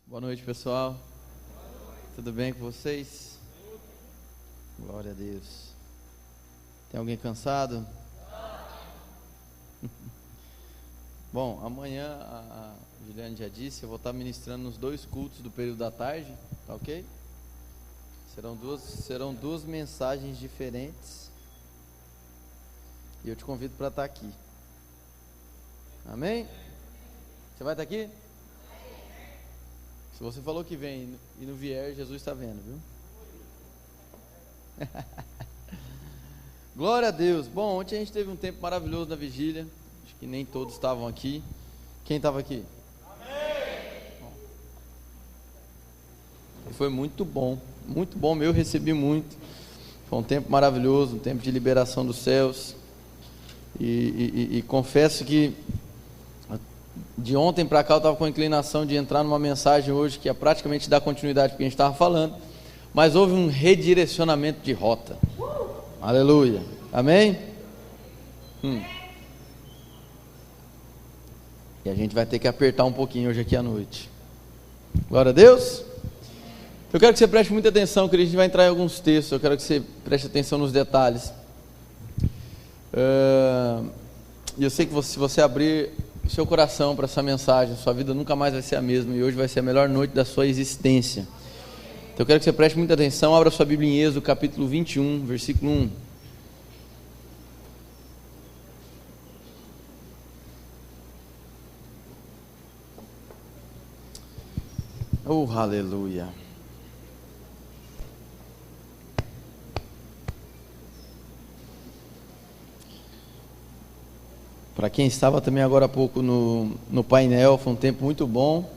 Boa noite, pessoal. Tudo bem com vocês? Glória a Deus. Tem alguém cansado? Bom, amanhã a Juliane já disse, eu vou estar ministrando nos 2 cultos do período da tarde, tá ok? Serão duas mensagens diferentes e eu te convido para estar aqui. Amém? Você vai estar aqui? Se você falou que vem e não vier, Jesus está vendo, viu? Glória a Deus. Bom, ontem a gente teve um tempo maravilhoso na vigília. Acho que nem todos estavam aqui. Quem estava aqui? Amém. Foi muito bom mesmo. Eu recebi muito. Foi um tempo maravilhoso, um tempo de liberação dos céus. E confesso que de ontem para cá eu estava com a inclinação de entrar numa mensagem hoje que é praticamente dar continuidade ao que a gente estava falando, mas houve um redirecionamento de rota. Aleluia. Amém? E a gente vai ter que apertar um pouquinho hoje aqui à noite. Glória a Deus. Eu quero que você preste muita atenção, querido. A gente vai entrar em alguns textos. Eu quero que você preste atenção nos detalhes. E eu sei que se você abrir o seu coração para essa mensagem, sua vida nunca mais vai ser a mesma, e hoje vai ser a melhor noite da sua existência. Então eu quero que você preste muita atenção. Abra sua Bíblia em Êxodo capítulo 21, versículo 1. Oh, aleluia. Para quem estava também agora há pouco no painel, foi um tempo muito bom.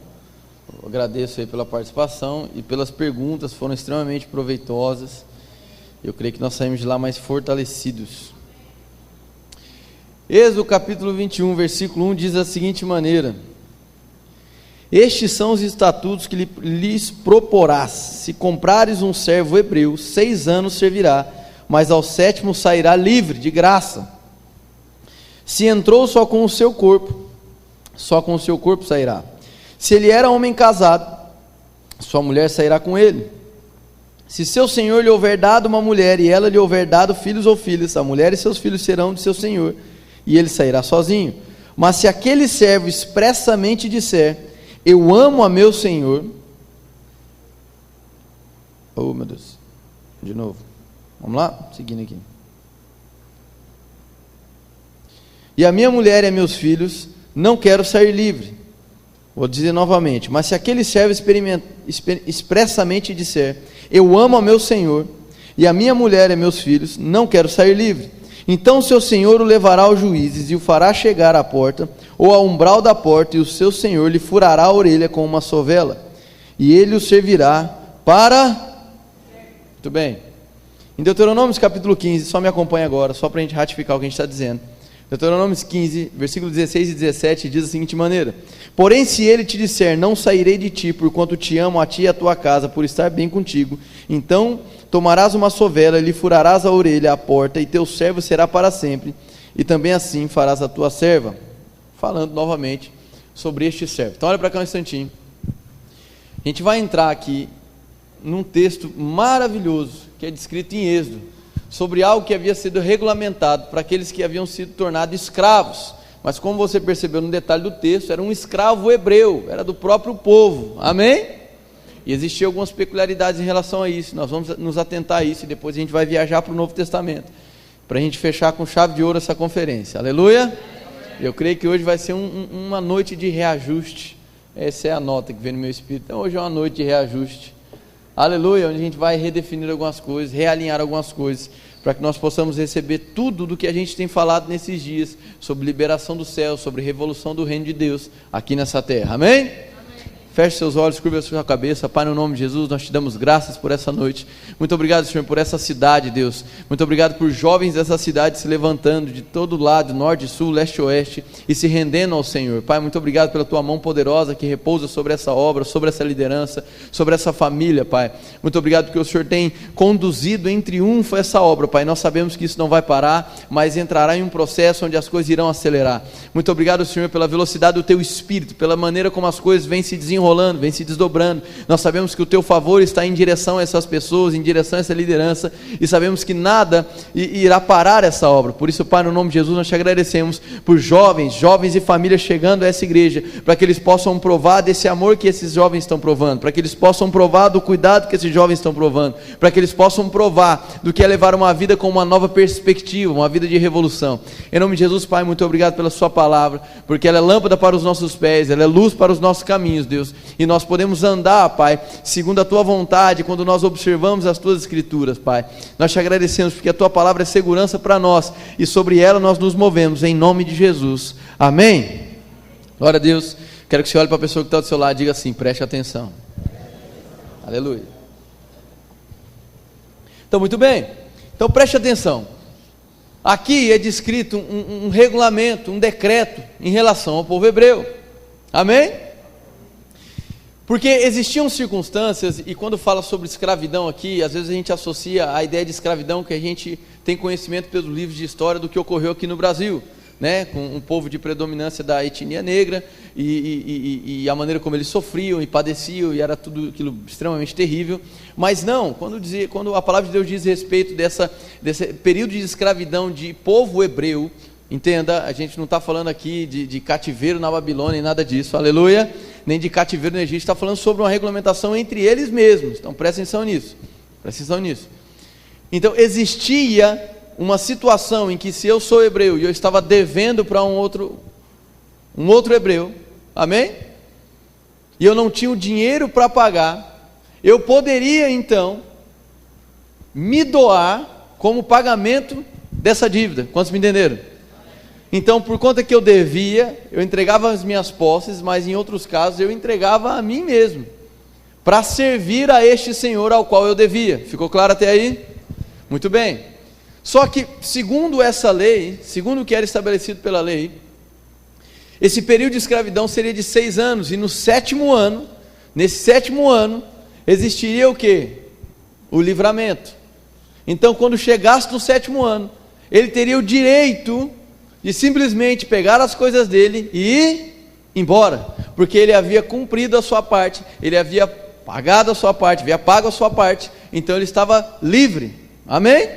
Eu agradeço aí pela participação e pelas perguntas, foram extremamente proveitosas. Eu creio que nós saímos de lá mais fortalecidos. Êxodo capítulo 21, versículo 1 diz da seguinte maneira: estes são os estatutos que lhes proporás: se comprares um servo hebreu, 6 anos servirá, mas ao 7º sairá livre, de graça. Se entrou só com o seu corpo sairá. Se ele era homem casado, sua mulher sairá com ele. Se seu senhor lhe houver dado uma mulher, e ela lhe houver dado filhos ou filhas, a mulher e seus filhos serão de seu senhor, e ele sairá sozinho. Mas se aquele servo expressamente disser: eu amo a meu senhor... Oh, meu Deus. De novo. Vamos lá? Seguindo aqui. E a minha mulher e a meus filhos, não quero sair livre. Vou dizer novamente: mas se aquele servo expressamente disser: eu amo a meu senhor, e a minha mulher e a meus filhos, não quero sair livre, então o seu senhor o levará aos juízes, e o fará chegar à porta, ou ao umbral da porta, e o seu senhor lhe furará a orelha com uma sovela, e ele o servirá para... Muito bem. Em Deuteronômio capítulo 15, só me acompanha agora, só para a gente ratificar o que a gente está dizendo. Deuteronômio 15, versículo 16 e 17, diz da seguinte maneira: porém se ele te disser: não sairei de ti, porquanto te amo a ti e a tua casa, por estar bem contigo, então tomarás uma sovela e lhe furarás a orelha à porta, e teu servo será para sempre, e também assim farás a tua serva. Falando novamente sobre este servo. Então olha para cá um instantinho. A gente vai entrar aqui num texto maravilhoso que é descrito em Êxodo, sobre algo que havia sido regulamentado para aqueles que haviam sido tornados escravos. Mas como você percebeu no detalhe do texto, era um escravo hebreu, era do próprio povo. Amém? E existiam algumas peculiaridades em relação a isso. Nós vamos nos atentar a isso e depois a gente vai viajar para o Novo Testamento, para a gente fechar com chave de ouro essa conferência. Aleluia? Eu creio que hoje vai ser uma noite de reajuste. Essa é a nota que vem no meu espírito. Então hoje é uma noite de reajuste. Aleluia, onde a gente vai redefinir algumas coisas, realinhar algumas coisas, para que nós possamos receber tudo do que a gente tem falado nesses dias, sobre liberação do céu, sobre revolução do reino de Deus, aqui nessa terra. Amém? Feche seus olhos, curva a sua cabeça. Pai, no nome de Jesus, nós te damos graças por essa noite. Muito obrigado, Senhor, por essa cidade, Deus. Muito obrigado por jovens dessa cidade se levantando de todo lado, norte, sul, leste e oeste, e se rendendo ao Senhor. Pai, muito obrigado pela tua mão poderosa que repousa sobre essa obra, sobre essa liderança, sobre essa família, Pai. Muito obrigado porque o Senhor tem conduzido em triunfo essa obra, Pai. Nós sabemos que isso não vai parar, mas entrará em um processo onde as coisas irão acelerar. Muito obrigado, Senhor, pela velocidade do teu Espírito, pela maneira como as coisas vêm se desenvolvendo desenrolando, vem se desdobrando. Nós sabemos que o teu favor está em direção a essas pessoas, em direção a essa liderança, e sabemos que nada irá parar essa obra. Por isso, Pai, no nome de Jesus, nós te agradecemos por jovens e famílias chegando a essa igreja, para que eles possam provar desse amor que esses jovens estão provando, para que eles possam provar do cuidado que esses jovens estão provando, para que eles possam provar do que é levar uma vida com uma nova perspectiva, uma vida de revolução. Em nome de Jesus, Pai, muito obrigado pela sua palavra, porque ela é lâmpada para os nossos pés, ela é luz para os nossos caminhos, Deus, e nós podemos andar, Pai, segundo a tua vontade, quando nós observamos as tuas escrituras, Pai. Nós te agradecemos, porque a tua palavra é segurança para nós, e sobre ela nós nos movemos, em nome de Jesus, amém? Glória a Deus. Quero que você olhe para a pessoa que está do seu lado e diga assim: preste atenção. Aleluia. Então, muito bem, então preste atenção. Aqui é descrito um regulamento, um decreto em relação ao povo hebreu, amém? Porque existiam circunstâncias, e quando fala sobre escravidão aqui, às vezes a gente associa a ideia de escravidão que a gente tem conhecimento pelos livros de história do que ocorreu aqui no Brasil, né, com um povo de predominância da etnia negra, e a maneira como eles sofriam e padeciam, e era tudo aquilo extremamente terrível. Mas não, quando a palavra de Deus diz respeito desse período de escravidão de povo hebreu, entenda, a gente não está falando aqui de cativeiro na Babilônia e nada disso, aleluia, nem de cativeiro no Egito, está falando sobre uma regulamentação entre eles mesmos. Então presta atenção nisso, Então existia uma situação em que, se eu sou hebreu e eu estava devendo para um outro hebreu, amém? E eu não tinha o dinheiro para pagar, eu poderia então me doar como pagamento dessa dívida. Quantos me entenderam? Então, por conta que eu devia, eu entregava as minhas posses, mas em outros casos eu entregava a mim mesmo, para servir a este Senhor ao qual eu devia. Ficou claro até aí? Muito bem. Só que, segundo essa lei, segundo o que era estabelecido pela lei, esse período de escravidão seria de 6 anos, e no 7º ano, nesse 7º ano, existiria o quê? O livramento. Então, quando chegasse no 7º ano, ele teria o direito de simplesmente pegar as coisas dele e ir embora, porque ele havia cumprido a sua parte, ele havia pagado a sua parte, havia pago a sua parte, então ele estava livre, amém?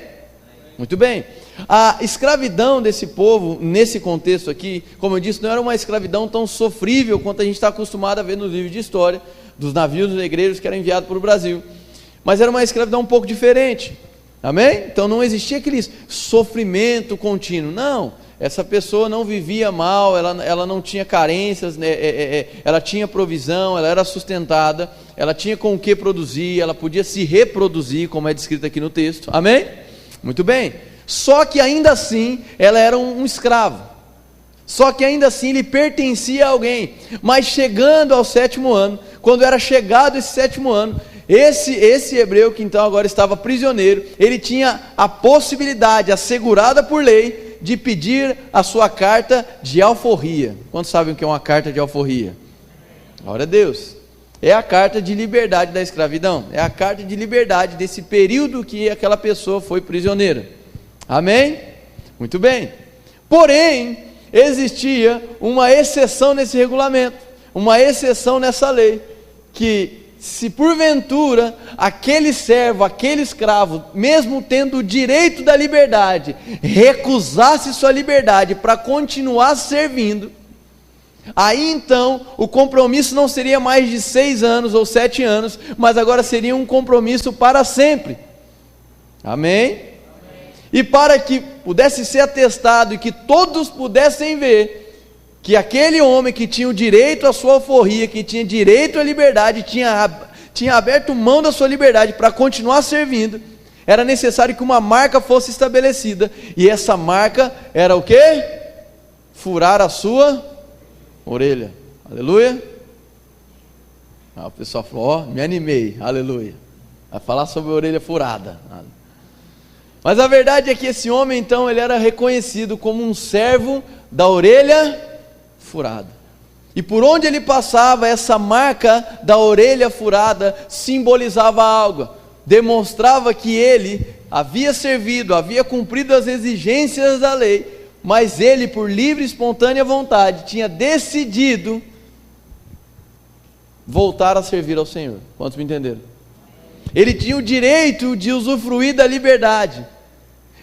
Muito bem. A escravidão desse povo, nesse contexto aqui, como eu disse, não era uma escravidão tão sofrível quanto a gente está acostumado a ver nos livros de história, dos navios negreiros que eram enviados para o Brasil, mas era uma escravidão um pouco diferente, amém? Então não existia aquele sofrimento contínuo, não, essa pessoa não vivia mal, ela não tinha carências, né? Ela tinha provisão, ela era sustentada, ela tinha com o que produzir, ela podia se reproduzir, como é descrito aqui no texto, amém? Muito bem. Só que ainda assim ela era um escravo, só que ainda assim ele pertencia a alguém. Mas chegando ao 7º ano, quando era chegado esse 7º ano, esse hebreu que então agora estava prisioneiro, ele tinha a possibilidade, assegurada por lei, de pedir a sua carta de alforria. Quantos sabem o que é uma carta de alforria? Glória a Deus. É a carta de liberdade da escravidão, é a carta de liberdade desse período que aquela pessoa foi prisioneira, amém? Muito bem. Porém, existia uma exceção nesse regulamento, uma exceção nessa lei, que se porventura aquele servo, aquele escravo, mesmo tendo o direito da liberdade, recusasse sua liberdade para continuar servindo, aí então o compromisso não seria mais de 6 anos ou 7 anos, mas agora seria um compromisso para sempre, amém? E para que pudesse ser atestado e que todos pudessem ver que aquele homem que tinha o direito à sua alforria, que tinha direito à liberdade, tinha aberto mão da sua liberdade para continuar servindo, era necessário que uma marca fosse estabelecida, e essa marca era o quê? Furar a sua orelha, aleluia. O pessoal falou, me animei, aleluia, vai falar sobre a orelha furada. Mas a verdade é que esse homem então, ele era reconhecido como um servo da orelha furada, e por onde ele passava, essa marca da orelha furada simbolizava algo, demonstrava que ele havia servido, havia cumprido as exigências da lei, mas ele, por livre e espontânea vontade, tinha decidido voltar a servir ao Senhor. Quantos me entenderam? Ele tinha o direito de usufruir da liberdade.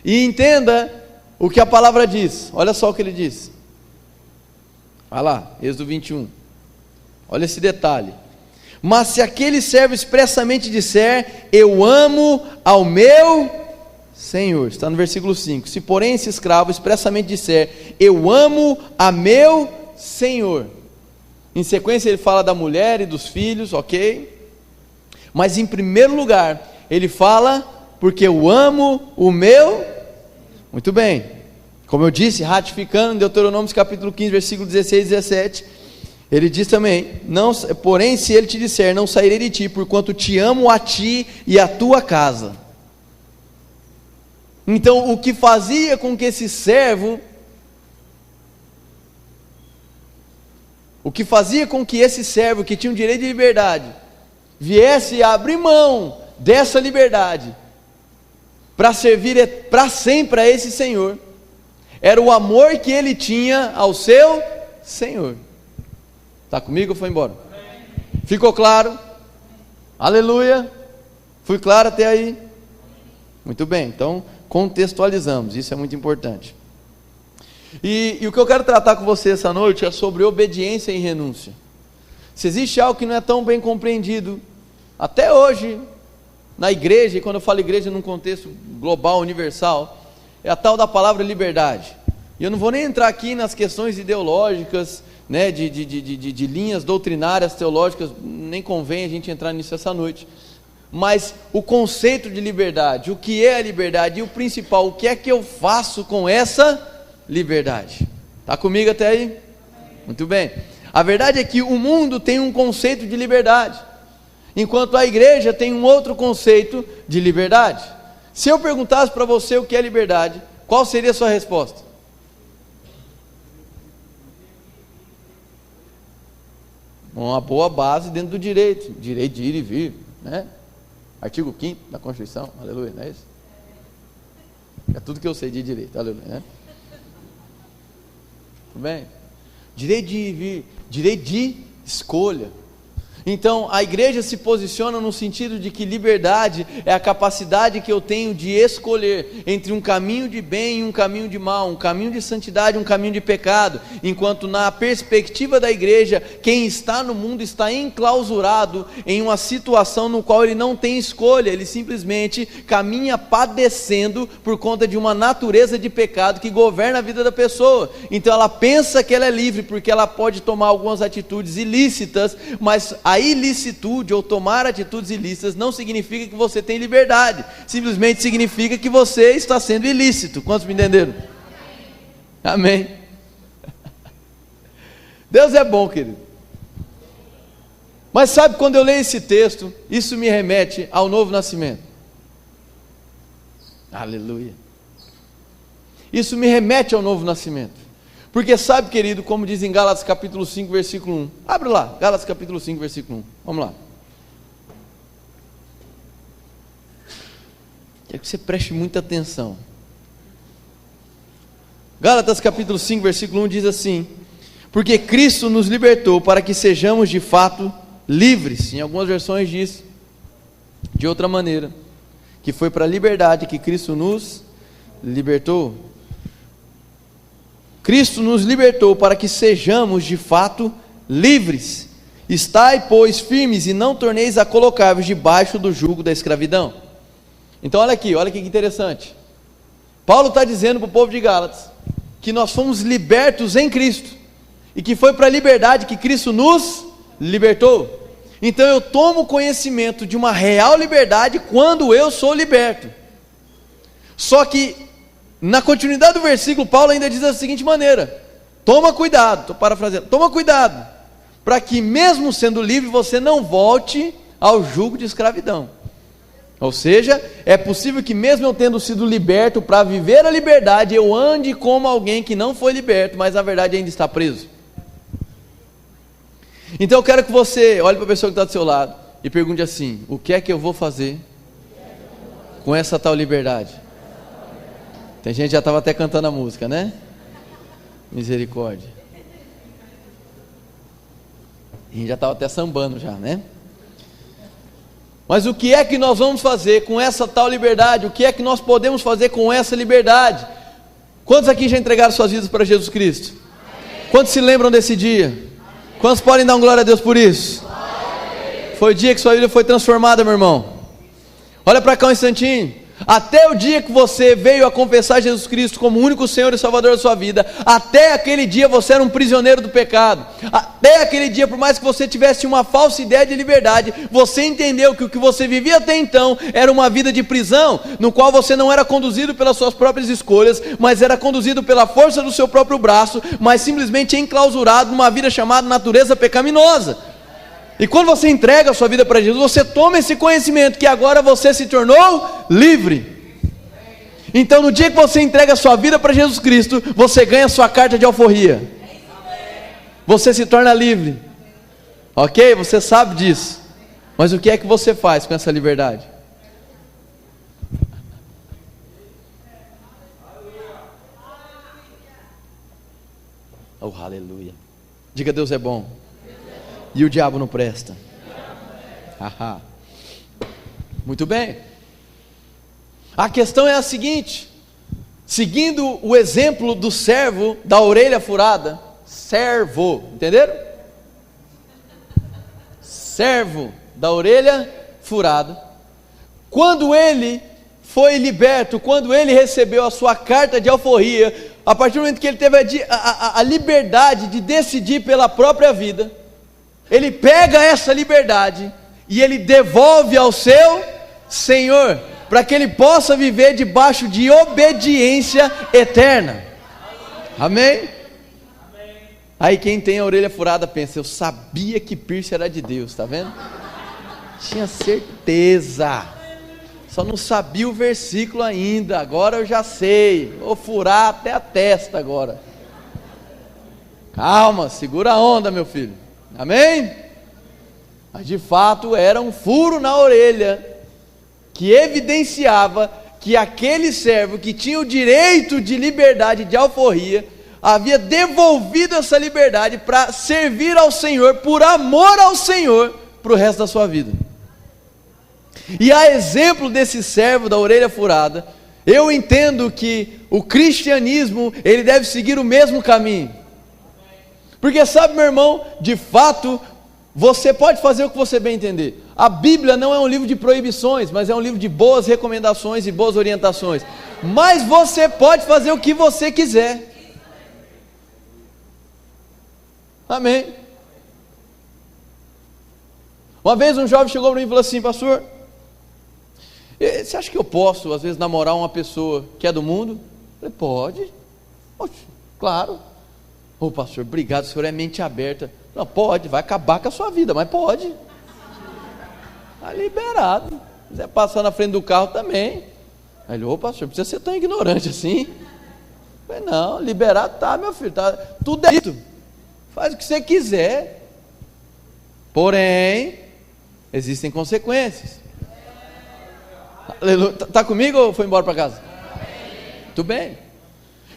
E entenda o que a palavra diz. Olha só o que ele diz. Vai lá, Êxodo 21. Olha esse detalhe. Mas se aquele servo expressamente disser, eu amo ao meu Senhor, está no versículo 5. Se porém esse escravo expressamente disser, eu amo a meu Senhor. Em sequência ele fala da mulher e dos filhos, ok? Mas em primeiro lugar, ele fala, porque eu amo o meu. Muito bem, como eu disse, ratificando em Deuteronômio capítulo 15, versículo 16 e 17, ele diz também, não, porém se ele te disser, não sairei de ti, porquanto te amo a ti e a tua casa. Então o que fazia com que esse servo, que tinha um direito de liberdade, viesse a abrir mão dessa liberdade, para servir para sempre a esse Senhor, era o amor que ele tinha ao seu Senhor. Está comigo ou foi embora? Ficou claro? Aleluia! Fui claro até aí? Muito bem, então contextualizamos, isso é muito importante. E o que eu quero tratar com você essa noite é sobre obediência e renúncia. Se existe algo que não é tão bem compreendido, até hoje, na igreja, e quando eu falo igreja num contexto global, universal, é a tal da palavra liberdade. E eu não vou nem entrar aqui nas questões ideológicas, né, de linhas doutrinárias, teológicas, nem convém a gente entrar nisso essa noite. Mas o conceito de liberdade, o que é a liberdade e o principal, o que é que eu faço com essa liberdade? Está comigo até aí? Muito bem. A verdade é que o mundo tem um conceito de liberdade, enquanto a igreja tem um outro conceito de liberdade. Se eu perguntasse para você o que é liberdade, qual seria a sua resposta? Uma boa base dentro do direito de ir e vir, né? Artigo 5º da Constituição, aleluia, não é isso? É tudo que eu sei de direito, aleluia, né? Tudo bem? Direito de ir e vir, direito de escolha. Então a igreja se posiciona no sentido de que liberdade é a capacidade que eu tenho de escolher entre um caminho de bem e um caminho de mal, um caminho de santidade e um caminho de pecado, enquanto na perspectiva da igreja, quem está no mundo está enclausurado em uma situação no qual ele não tem escolha, ele simplesmente caminha padecendo por conta de uma natureza de pecado que governa a vida da pessoa. Então ela pensa que ela é livre porque ela pode tomar algumas atitudes ilícitas, mas a ilicitude ou tomar atitudes ilícitas não significa que você tem liberdade, simplesmente significa que você está sendo ilícito. Quantos me entenderam? Amém. Deus é bom, querido. Mas sabe, quando eu leio esse texto, isso me remete ao novo nascimento. Aleluia. Isso me remete ao novo nascimento. Porque sabe, querido, como diz em Gálatas capítulo 5, versículo 1. Abre lá, Gálatas capítulo 5, versículo 1. Vamos lá. Quero que você preste muita atenção. Gálatas capítulo 5, versículo 1 diz assim: porque Cristo nos libertou para que sejamos de fato livres. Em algumas versões diz de outra maneira, que foi para a liberdade que Cristo nos libertou. Cristo nos libertou para que sejamos de fato livres. Estai, pois, firmes e não torneis a colocar-vos debaixo do jugo da escravidão. Então olha aqui, olha que interessante. Paulo está dizendo para o povo de Gálatas que nós fomos libertos em Cristo, e que foi para a liberdade que Cristo nos libertou. Então eu tomo conhecimento de uma real liberdade quando eu sou liberto. Só que na continuidade do versículo, Paulo ainda diz da seguinte maneira: toma cuidado, estou parafraseando, toma cuidado, para que mesmo sendo livre, você não volte ao jugo de escravidão. Ou seja, é possível que mesmo eu tendo sido liberto para viver a liberdade, eu ande como alguém que não foi liberto, mas na verdade ainda está preso. Então eu quero que você olhe para a pessoa que está do seu lado e pergunte assim: o que é que eu vou fazer com essa tal liberdade? Tem gente que já estava até cantando a música, né? Misericórdia. A gente já estava até sambando já, né? Mas o que é que nós vamos fazer com essa tal liberdade? O que é que nós podemos fazer com essa liberdade? Quantos aqui já entregaram suas vidas para Jesus Cristo? Quantos se lembram desse dia? Quantos podem dar uma glória a Deus por isso? Foi o dia que sua vida foi transformada, meu irmão. Olha para cá um instantinho. Até o dia que você veio a confessar Jesus Cristo como o único Senhor e Salvador da sua vida, até aquele dia você era um prisioneiro do pecado. Até aquele dia, por mais que você tivesse uma falsa ideia de liberdade, você entendeu que o que você vivia até então era uma vida de prisão, no qual você não era conduzido pelas suas próprias escolhas, mas era conduzido pela força do seu próprio braço, mas simplesmente enclausurado numa vida chamada natureza pecaminosa. E quando você entrega a sua vida para Jesus, você toma esse conhecimento que agora você se tornou livre. Então no dia que você entrega a sua vida para Jesus Cristo, você ganha a sua carta de alforria. Você se torna livre. Ok? Você sabe disso. Mas o que é que você faz com essa liberdade? Oh, aleluia. Diga: Deus é bom. E o diabo não presta. Haha. Muito bem. A questão é a seguinte: seguindo o exemplo do servo da orelha furada, servo, entenderam? Servo da orelha furada. Quando ele foi liberto, quando ele recebeu a sua carta de alforria, a partir do momento que ele teve a liberdade de decidir pela própria vida, ele pega essa liberdade e ele devolve ao seu Senhor, para que ele possa viver debaixo de obediência eterna. Amém? Aí quem tem a orelha furada pensa: eu sabia que Pierce era de Deus, está vendo? Tinha certeza, só não sabia o versículo ainda, agora eu já sei, vou furar até a testa agora. Calma, segura a onda, meu filho. Amém? Mas de fato era um furo na orelha, que evidenciava que aquele servo que tinha o direito de liberdade de alforria, havia devolvido essa liberdade para servir ao Senhor, por amor ao Senhor, para o resto da sua vida. E a exemplo desse servo da orelha furada, eu entendo que o cristianismo, ele deve seguir o mesmo caminho. Porque sabe, meu irmão, de fato, você pode fazer o que você bem entender. A Bíblia não é um livro de proibições, mas é um livro de boas recomendações e boas orientações. Mas você pode fazer o que você quiser. Amém. Uma vez um jovem chegou para mim e falou assim: pastor, você acha que eu posso, às vezes, namorar uma pessoa que é do mundo? Eu falei: pode. Oxe, claro. Ô pastor, obrigado, o senhor é mente aberta. Não, pode, vai acabar com a sua vida, mas pode. Está liberado. Se quiser passar na frente do carro também. Aí ele: ô pastor, não precisa ser tão ignorante assim. Eu falei: não, liberado tá, meu filho, tá, tudo é isso. Faz o que você quiser. Porém, existem consequências. Aleluia. Tá comigo ou foi embora para casa? Muito bem.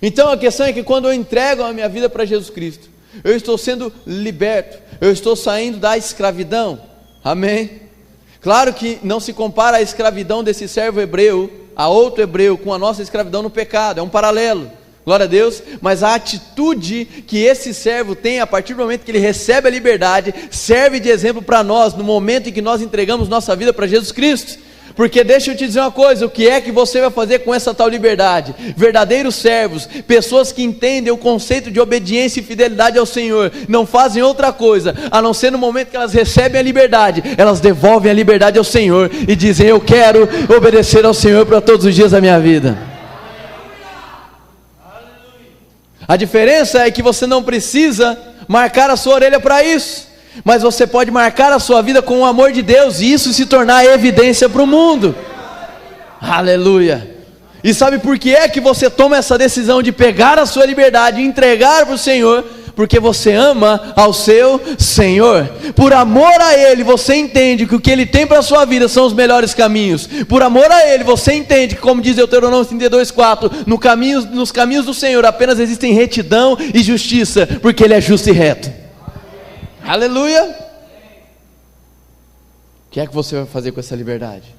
Então a questão é que quando eu entrego a minha vida para Jesus Cristo, eu estou sendo liberto, eu estou saindo da escravidão. Amém? Claro que não se compara a escravidão desse servo hebreu a outro hebreu com a nossa escravidão no pecado, é um paralelo. Glória a Deus. Mas a atitude que esse servo tem a partir do momento que ele recebe a liberdade, serve de exemplo para nós no momento em que nós entregamos nossa vida para Jesus Cristo. Porque deixa eu te dizer uma coisa: o que é que você vai fazer com essa tal liberdade? Verdadeiros servos, pessoas que entendem o conceito de obediência e fidelidade ao Senhor, não fazem outra coisa, a não ser no momento que elas recebem a liberdade, elas devolvem a liberdade ao Senhor e dizem: eu quero obedecer ao Senhor para todos os dias da minha vida. A diferença é que você não precisa marcar a sua orelha para isso, mas você pode marcar a sua vida com o amor de Deus, e isso se tornar evidência para o mundo. Aleluia. E sabe por que é que você toma essa decisão de pegar a sua liberdade e entregar para o Senhor? Porque você ama ao seu Senhor. Por amor a Ele, você entende que o que Ele tem para a sua vida são os melhores caminhos. Por amor a Ele, você entende que, como diz Deuteronômio 32:4, nos caminhos do Senhor apenas existem retidão e justiça, porque Ele é justo e reto. Aleluia! O que é que você vai fazer com essa liberdade?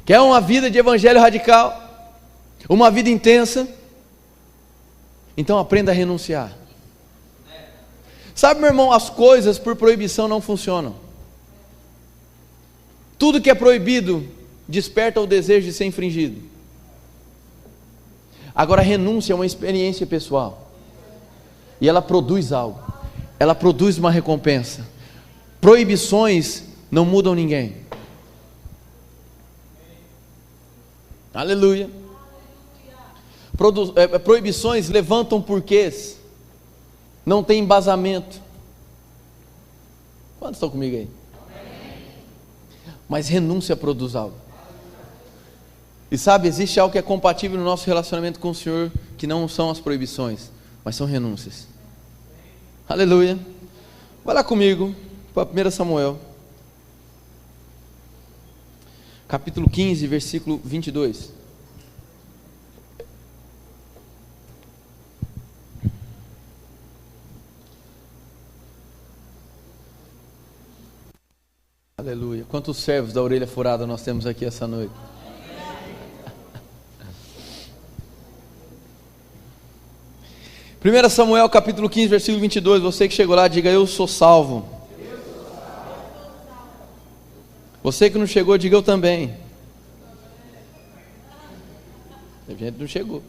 Quer uma vida de evangelho radical? Uma vida intensa? Então aprenda a renunciar. Sabe, meu irmão, as coisas por proibição não funcionam. Tudo que é proibido desperta o desejo de ser infringido. Agora, a renúncia é uma experiência pessoal. E ela produz algo. Ela produz uma recompensa. Proibições não mudam ninguém. Aleluia. Proibições levantam porquês. Não tem embasamento. Quantos estão comigo aí? Mas renúncia produz algo. E sabe, existe algo que é compatível no nosso relacionamento com o Senhor, que não são as proibições, mas são renúncias. Aleluia. Vai lá comigo para 1 Samuel, capítulo 15, versículo 22. Aleluia. Quantos servos da orelha furada nós temos aqui essa noite? 1 Samuel capítulo 15, versículo 22. Você que chegou lá, diga: eu sou salvo. Você que não chegou, diga: eu também. A gente não chegou.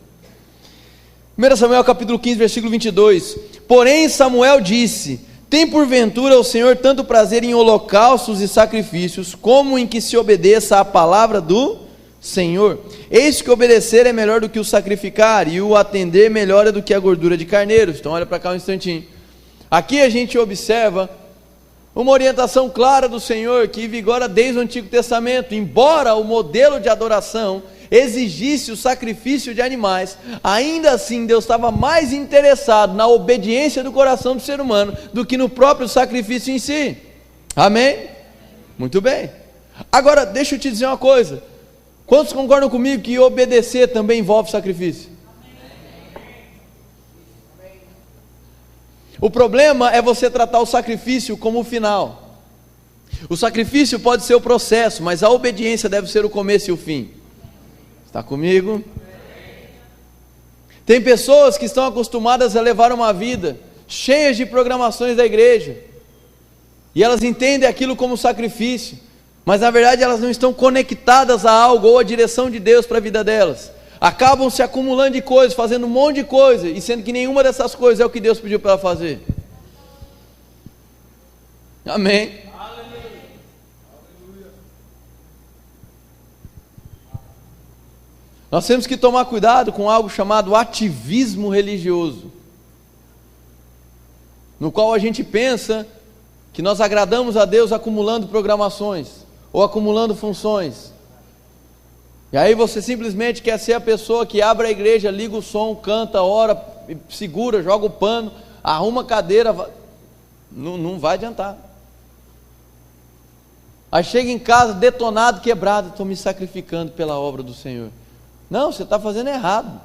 1 Samuel capítulo 15, versículo 22. Porém Samuel disse: tem porventura o Senhor tanto prazer em holocaustos e sacrifícios, como em que se obedeça à palavra do Senhor? Eis que obedecer é melhor do que o sacrificar, e o atender melhor é do que a gordura de carneiros. Então olha para cá um instantinho. Aqui a gente observa uma orientação clara do Senhor, que vigora desde o Antigo Testamento. Embora o modelo de adoração exigisse o sacrifício de animais, ainda assim Deus estava mais interessado na obediência do coração do ser humano do que no próprio sacrifício em si. Amém? Muito bem. Agora deixa eu te dizer uma coisa: quantos concordam comigo que obedecer também envolve sacrifício? O problema é você tratar o sacrifício como o final. O sacrifício pode ser o processo, mas a obediência deve ser o começo e o fim. Está comigo? Tem pessoas que estão acostumadas a levar uma vida cheia de programações da igreja, e elas entendem aquilo como sacrifício, mas na verdade elas não estão conectadas a algo ou a direção de Deus para a vida delas. Acabam se acumulando de coisas, fazendo um monte de coisa, e sendo que nenhuma dessas coisas é o que Deus pediu para ela fazer. Amém? Nós temos que tomar cuidado com algo chamado ativismo religioso, no qual a gente pensa que nós agradamos a Deus acumulando programações ou acumulando funções. E aí você simplesmente quer ser a pessoa que abre a igreja, liga o som, canta, ora, segura, joga o pano, arruma a cadeira. Não vai adiantar. Aí chega em casa detonado, quebrado: estou me sacrificando pela obra do Senhor. Não, você está fazendo errado.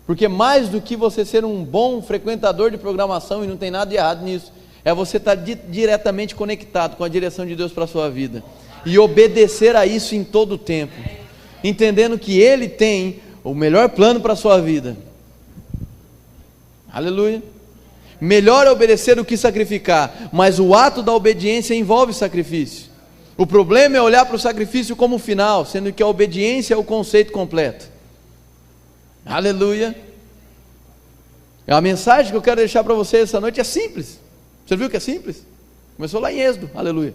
Porque mais do que você ser um bom frequentador de programação, e não tem nada de errado nisso, é você estar diretamente conectado com a direção de Deus para a sua vida, e obedecer a isso em todo o tempo, entendendo que Ele tem o melhor plano para a sua vida. Aleluia. Melhor é obedecer do que sacrificar, mas o ato da obediência envolve sacrifício. O problema é olhar para o sacrifício como final, sendo que a obediência é o conceito completo. Aleluia. A mensagem que eu quero deixar para você essa noite é simples. Você viu que é simples? Começou lá em Êxodo. Aleluia.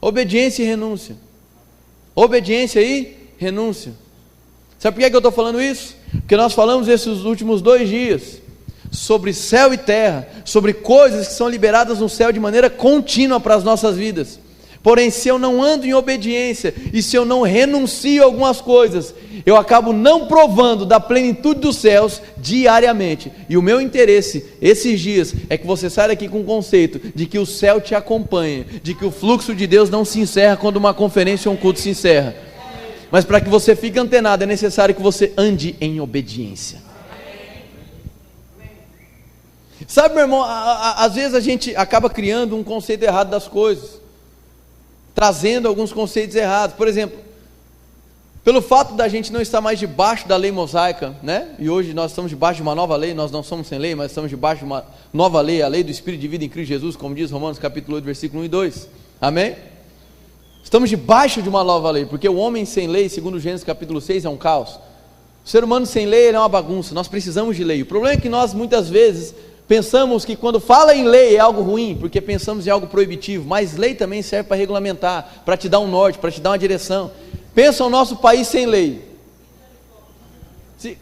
Obediência e renúncia. Obediência e renúncia. Sabe por que eu estou falando isso? Porque nós falamos esses últimos 2 dias sobre céu e terra, sobre coisas que são liberadas no céu de maneira contínua para as nossas vidas. Porém, se eu não ando em obediência, e se eu não renuncio a algumas coisas, eu acabo não provando da plenitude dos céus diariamente. E o meu interesse, esses dias, é que você saia daqui com o conceito de que o céu te acompanha, de que o fluxo de Deus não se encerra quando uma conferência ou um culto se encerra. Mas para que você fique antenado, é necessário que você ande em obediência. Sabe, meu irmão, às vezes a gente acaba criando um conceito errado das coisas, trazendo alguns conceitos errados. Por exemplo, pelo fato da gente não estar mais debaixo da lei mosaica, né? E hoje nós estamos debaixo de uma nova lei, nós não somos sem lei, mas estamos debaixo de uma nova lei, a lei do Espírito de vida em Cristo Jesus, como diz Romanos capítulo 8, versículo 1 e 2. Amém? Estamos debaixo de uma nova lei, porque o homem sem lei, segundo Gênesis capítulo 6, é um caos. O ser humano sem lei ele é uma bagunça, nós precisamos de lei. O problema é que nós muitas vezes pensamos que quando fala em lei é algo ruim, porque pensamos em algo proibitivo, mas lei também serve para regulamentar, para te dar um norte, para te dar uma direção. Pensa o nosso país sem lei.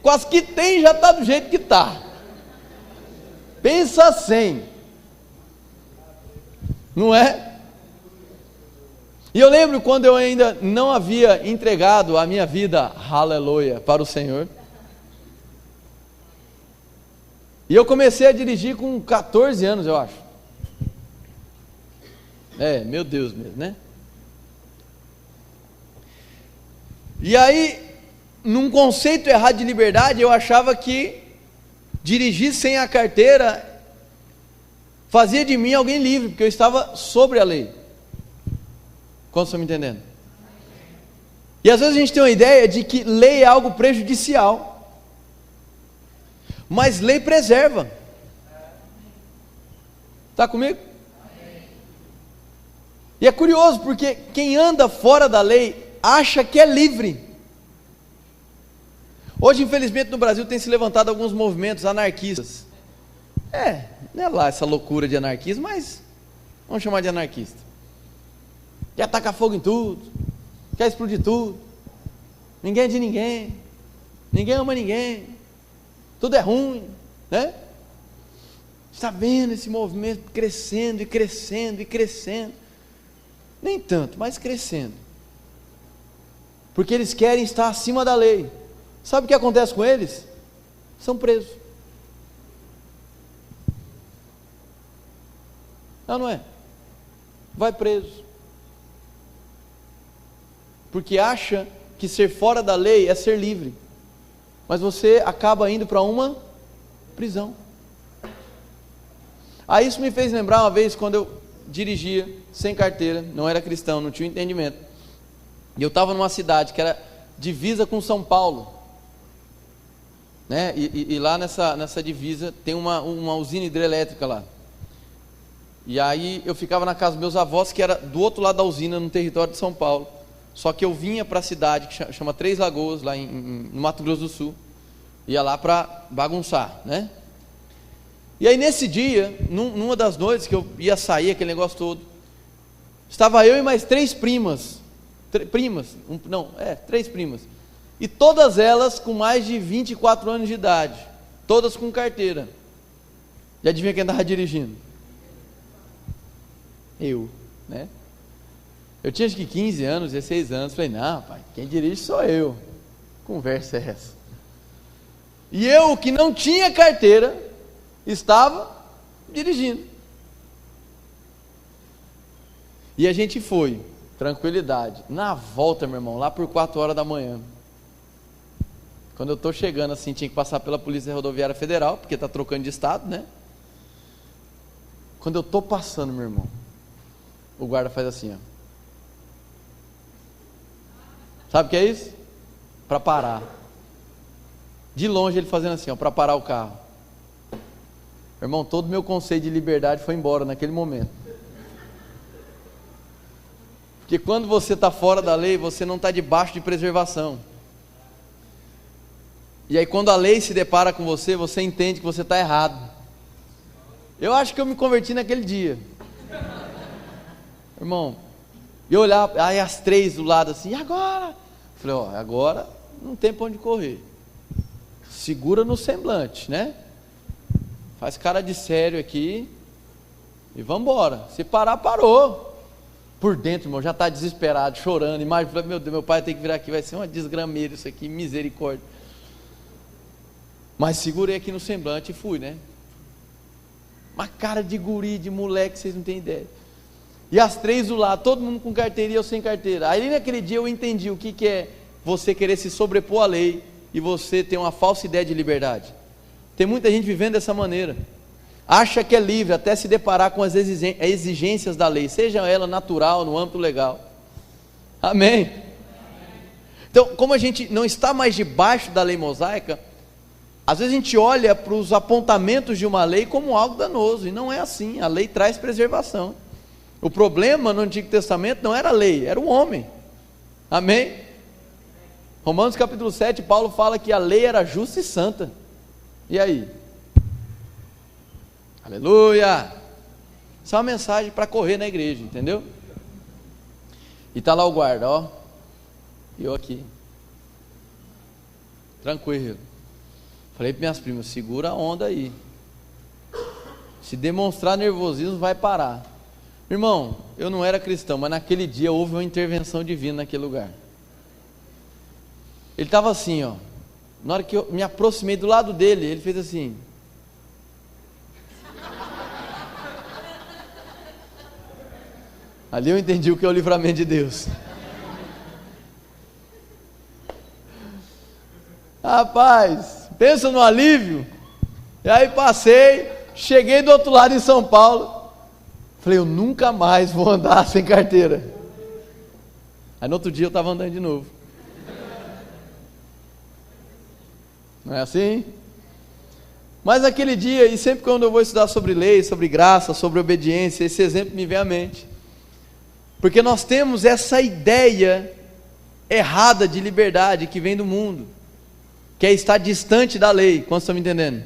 Quase que tem, já está do jeito que está. Pensa sem. Não é? E eu lembro quando eu ainda não havia entregado a minha vida, aleluia, para o Senhor. E eu comecei a dirigir com 14 anos, eu acho. Meu Deus mesmo, né? E aí, num conceito errado de liberdade, eu achava que dirigir sem a carteira fazia de mim alguém livre, porque eu estava sobre a lei. Quantos estão me entendendo? E às vezes a gente tem uma ideia de que lei é algo prejudicial, mas lei preserva. Está comigo? E é curioso, porque quem anda fora da lei acha que é livre. Hoje, infelizmente, no Brasil tem se levantado alguns movimentos anarquistas. Não é lá essa loucura de anarquismo, mas vamos chamar de anarquista. Quer tacar fogo em tudo, quer explodir tudo, ninguém é de ninguém, ninguém ama ninguém, tudo é ruim, né? Está vendo esse movimento crescendo e crescendo e crescendo, nem tanto, mas crescendo, porque eles querem estar acima da lei. Sabe o que acontece com eles? São presos. Não é? Vai preso. Porque acha que ser fora da lei é ser livre, mas você acaba indo para uma prisão. Aí isso me fez lembrar uma vez quando eu dirigia sem carteira, não era cristão, não tinha entendimento, e eu estava numa cidade que era divisa com São Paulo, né? E lá nessa divisa tem uma usina hidrelétrica lá. E aí eu ficava na casa dos meus avós, que era do outro lado da usina, no território de São Paulo. Só que eu vinha para a cidade que chama Três Lagoas, lá no Mato Grosso do Sul. Ia lá para bagunçar, né? E aí nesse dia, numa das noites que eu ia sair, aquele negócio todo, estava eu e mais três primas. Três primas. E todas elas com mais de 24 anos de idade. Todas com carteira. E adivinha quem estava dirigindo? Eu, né? Eu tinha acho que 15 anos, 16 anos, falei, não, pai, quem dirige sou eu. Conversa é essa? E eu, que não tinha carteira, estava dirigindo. E a gente foi, tranquilidade. Na volta, meu irmão, lá por 4 horas da manhã, quando eu estou chegando assim, tinha que passar pela Polícia Rodoviária Federal, porque está trocando de estado, né? Quando eu estou passando, meu irmão, o guarda faz assim, ó. Sabe o que é isso? Para parar. De longe ele fazendo assim, ó, para parar o carro. Meu irmão, todo o meu conceito de liberdade foi embora naquele momento. Porque quando você está fora da lei, você não está debaixo de preservação. E aí quando a lei se depara com você, você entende que você está errado. Eu acho que eu me converti naquele dia. Irmão, eu olhava, aí as três do lado assim, e agora? Falei, agora não tem para onde correr. Segura no semblante, né? Faz cara de sério aqui e vamos embora. Se parar, parou. Por dentro, irmão, já está desesperado, chorando. Imagina, meu Deus, meu pai tem que vir aqui, vai ser uma desgrameira isso aqui, misericórdia. Mas segurei aqui no semblante e fui, né? Uma cara de guri, de moleque, vocês não têm ideia. E as três do lado, todo mundo com carteira e eu sem carteira. Aí naquele dia eu entendi o que é você querer se sobrepor à lei e você ter uma falsa ideia de liberdade. Tem muita gente vivendo dessa maneira, acha que é livre até se deparar com as exigências da lei, seja ela natural, no âmbito legal. Amém? Então, como a gente não está mais debaixo da lei mosaica, às vezes a gente olha para os apontamentos de uma lei como algo danoso, e não é assim. A lei traz preservação. O problema no Antigo Testamento não era a lei, era o homem. Amém? Romanos capítulo 7, Paulo fala que a lei era justa e santa. E aí? Aleluia! Isso é uma mensagem para correr na igreja, entendeu? E está lá o guarda, ó. E eu aqui. Tranquilo. Falei para minhas primas, segura a onda aí. Se demonstrar nervosismo, vai parar. Irmão, eu não era cristão, mas naquele dia houve uma intervenção divina naquele lugar. Ele estava assim, ó. Na hora que eu me aproximei do lado dele, ele fez assim. Ali eu entendi o que é o livramento de Deus. Rapaz, pensa no alívio. E aí passei, cheguei do outro lado em São Paulo. Falei, eu nunca mais vou andar sem carteira. Aí no outro dia eu estava andando de novo. Não é assim? Mas naquele dia, e sempre quando eu vou estudar sobre lei, sobre graça, sobre obediência, esse exemplo me vem à mente. Porque nós temos essa ideia errada de liberdade que vem do mundo, que é estar distante da lei. Quantos estão me entendendo?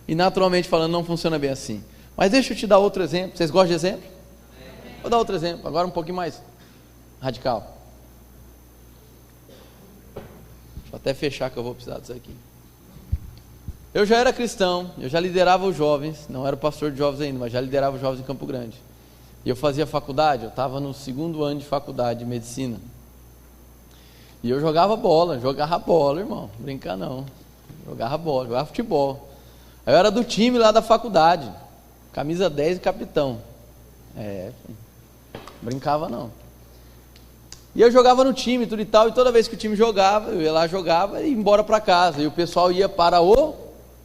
E naturalmente falando, não funciona bem assim. Mas deixa eu te dar outro exemplo. Vocês gostam de exemplo? Vou dar outro exemplo, agora um pouquinho mais radical. Deixa eu até fechar que eu vou precisar disso aqui. Eu já era cristão, eu já liderava os jovens, não era pastor de jovens ainda, mas já liderava os jovens em Campo Grande. E eu fazia faculdade, eu estava no 2º ano de faculdade de medicina. E eu jogava bola, irmão, brincar não. Jogava bola, jogava futebol. Eu era do time lá da faculdade, camisa 10 e capitão. Brincava não. E eu jogava no time, tudo e tal, e toda vez que o time jogava, eu ia lá, jogava e ia embora para casa. E o pessoal ia para o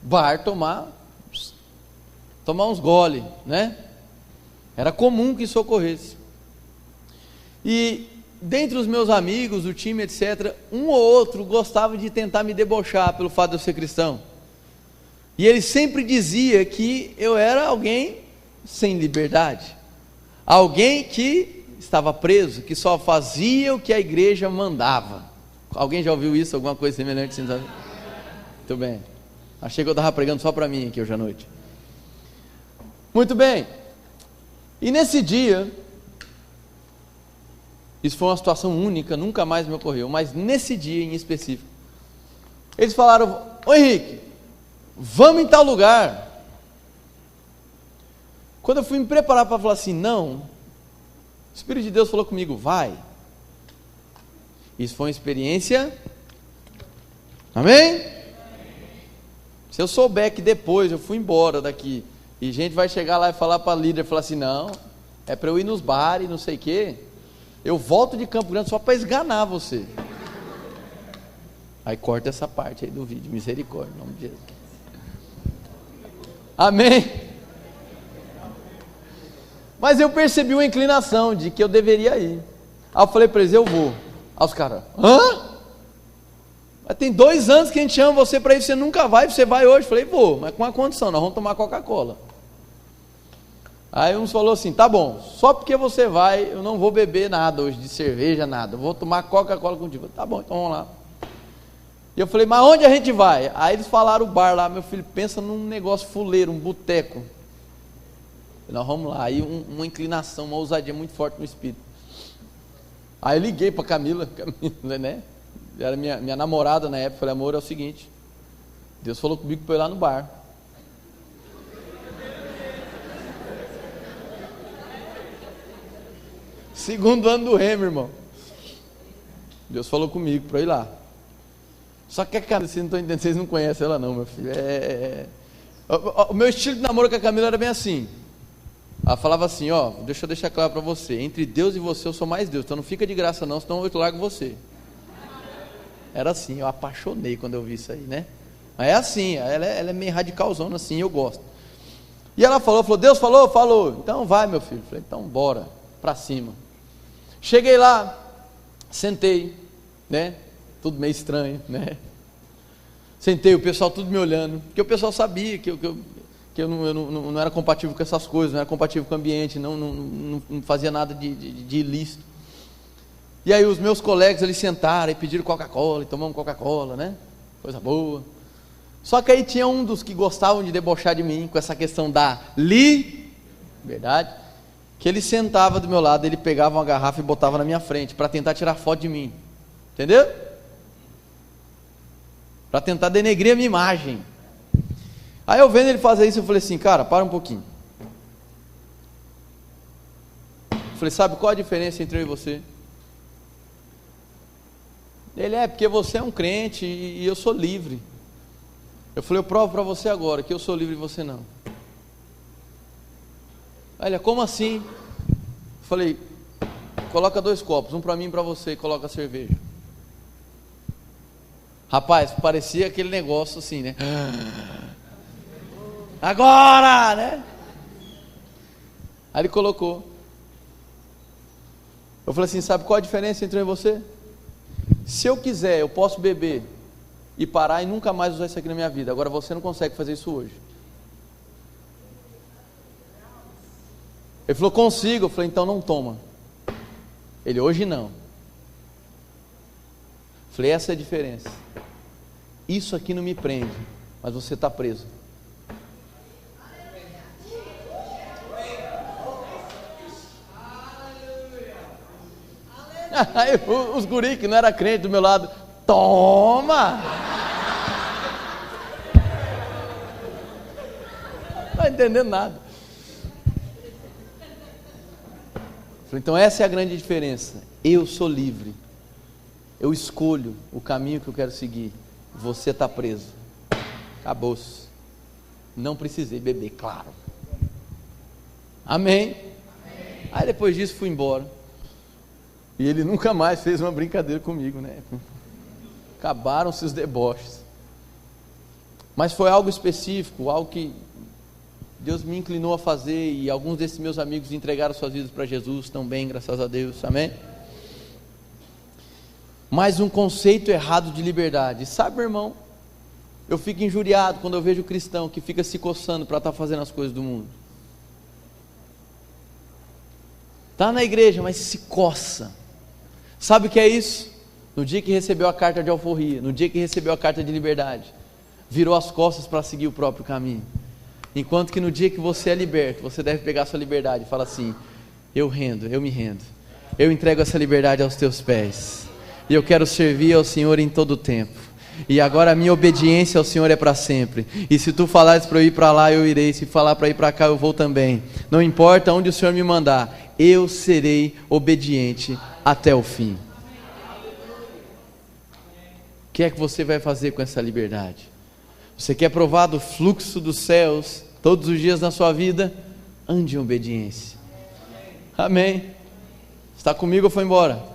bar tomar uns gole, né? Era comum que isso ocorresse. E dentre os meus amigos, o time, etc., um ou outro gostava de tentar me debochar pelo fato de eu ser cristão. E ele sempre dizia que eu era alguém sem liberdade, alguém que estava preso, que só fazia o que a igreja mandava. Alguém já ouviu isso? Alguma coisa semelhante? Muito bem. Achei que eu estava pregando só para mim aqui hoje à noite. Muito bem. E nesse dia, isso foi uma situação única, nunca mais me ocorreu, mas nesse dia em específico, eles falaram, ô Henrique, vamos em tal lugar. Quando eu fui me preparar para falar assim, não, o Espírito de Deus falou comigo, vai. Isso foi uma experiência, amém? Se eu souber que depois eu fui embora daqui, e gente vai chegar lá e falar para a líder, falar assim, não, é para eu ir nos bares, não sei o quê, eu volto de Campo Grande só para esganar você. Aí corta essa parte aí do vídeo, misericórdia, em nome de Jesus. Amém? Mas eu percebi uma inclinação de que eu deveria ir. Aí eu falei para eles, eu vou. Aí os caras, hã? Mas tem 2 anos que a gente chama você para ir, você nunca vai, você vai hoje. Eu falei, vou, mas com uma condição, nós vamos tomar Coca-Cola. Aí uns falou assim, tá bom, só porque você vai, eu não vou beber nada hoje, de cerveja, nada, eu vou tomar Coca-Cola contigo. Tá bom, então vamos lá. E eu falei, mas onde a gente vai? Aí eles falaram o bar lá, meu filho, pensa num negócio fuleiro, um boteco. Nós vamos lá, aí uma inclinação, uma ousadia muito forte no espírito. Aí eu liguei para Camila, né? Era minha namorada na época, falei, amor, é o seguinte, Deus falou comigo para eu ir lá no bar. Segundo ano do Remo, irmão. Deus falou comigo para eu ir lá. Só que a Camila, vocês não estão entendendo, vocês não conhecem ela não, meu filho. O meu estilo de namoro com a Camila era bem assim. Ela falava assim, ó, deixa eu deixar claro para você, entre Deus e você eu sou mais Deus, então não fica de graça não, senão eu largo você. Era assim, eu apaixonei quando eu vi isso aí, né? Mas é assim, ela é meio radicalzona assim, eu gosto. E ela falou, Deus falou? Falou. Então vai, meu filho. Falei, então bora, pra cima. Cheguei lá, sentei, né? Tudo meio estranho, né? Sentei, o pessoal tudo me olhando, porque o pessoal sabia que eu não era compatível com essas coisas, não era compatível com o ambiente, não fazia nada de ilícito. E aí os meus colegas ali sentaram e pediram Coca-Cola, e tomamos Coca-Cola, né? Coisa boa. Só que aí tinha um dos que gostavam de debochar de mim, com essa questão da liberdade, que ele sentava do meu lado, ele pegava uma garrafa e botava na minha frente, para tentar tirar foto de mim, entendeu? Para tentar denegrir a minha imagem. Aí eu vendo ele fazer isso, eu falei assim, cara, para um pouquinho. Eu falei, sabe qual a diferença entre eu e você? Ele porque você é um crente e eu sou livre. Eu falei, eu provo para você agora que eu sou livre e você não. Olha, como assim? Eu falei, coloca 2 copos, um para mim e para você, e coloca a cerveja. Rapaz, parecia aquele negócio assim, né? Agora, né? Aí ele colocou. Eu falei assim, sabe qual a diferença entre eu e você? Se eu quiser, eu posso beber e parar e nunca mais usar isso aqui na minha vida. Agora você não consegue fazer isso hoje. Ele falou, consigo. Eu falei, então não toma. Ele, hoje não. Eu falei, essa é a diferença. Isso aqui não me prende, mas você está preso. Aí os guri que não era crente do meu lado, toma! Não está entendendo nada. Falei, então essa é a grande diferença. Eu sou livre. Eu escolho o caminho que eu quero seguir. Você está preso. Acabou-se. Não precisei beber, claro. Amém? Aí depois disso fui embora. E ele nunca mais fez uma brincadeira comigo, né? Acabaram-se os deboches. Mas foi algo específico, algo que Deus me inclinou a fazer, e alguns desses meus amigos entregaram suas vidas para Jesus também, graças a Deus, amém? Mais um conceito errado de liberdade. Sabe, meu irmão, eu fico injuriado quando eu vejo o cristão que fica se coçando para estar fazendo as coisas do mundo. Está na igreja, mas se coça. Sabe o que é isso? No dia que recebeu a carta de alforria, no dia que recebeu a carta de liberdade, virou as costas para seguir o próprio caminho. Enquanto que no dia que você é liberto, você deve pegar a sua liberdade e falar assim, eu me rendo, eu entrego essa liberdade aos teus pés, e eu quero servir ao Senhor em todo o tempo, e agora a minha obediência ao Senhor é para sempre, e se tu falares para eu ir para lá, eu irei, se falar para ir para cá, eu vou também, não importa onde o Senhor me mandar, eu serei obediente até o fim. O que é que você vai fazer com essa liberdade? Você quer provar do fluxo dos céus todos os dias na sua vida? Ande em obediência. Amém. Está comigo ou foi embora? Amém.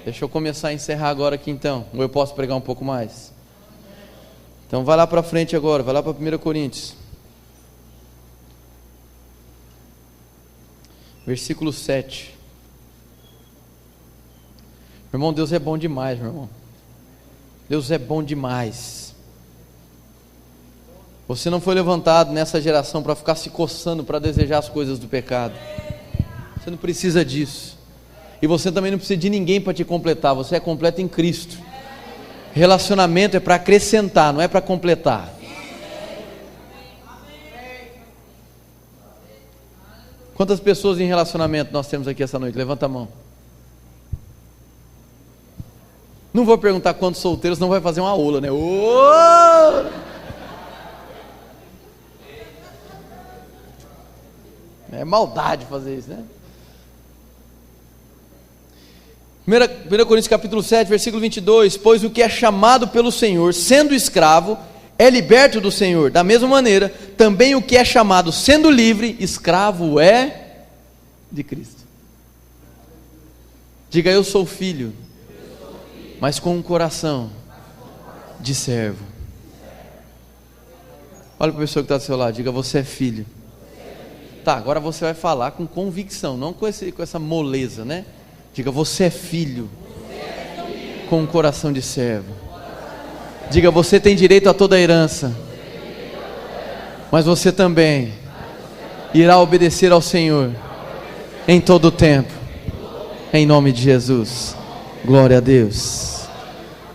Deixa eu começar a encerrar agora aqui então. Ou eu posso pregar um pouco mais? Então vai lá para frente agora, vai lá para 1 Coríntios. Versículo 7. Meu irmão, Deus é bom demais, meu irmão. Deus é bom demais. Você não foi levantado nessa geração para ficar se coçando, para desejar as coisas do pecado. Você não precisa disso. E você também não precisa de ninguém para te completar. Você é completo em Cristo. Relacionamento é para acrescentar, não é para completar. Quantas pessoas em relacionamento nós temos aqui essa noite? Levanta a mão. Não vou perguntar quantos solteiros, não vai fazer uma aula, né? É maldade fazer isso, né? 1 Coríntios capítulo 7, versículo 22. Pois o que é chamado pelo Senhor, sendo escravo, é liberto do Senhor. Da mesma maneira, também o que é chamado, sendo livre, escravo é de Cristo. Diga, eu sou filho, mas com um coração de servo. Olha para a pessoa que está do seu lado, diga: você é filho. Tá, agora você vai falar com convicção, não com essa moleza, né? Diga: você é filho, com um coração de servo. Diga: você tem direito a toda a herança, mas você também irá obedecer ao Senhor em todo o tempo, em nome de Jesus. Glória a Deus,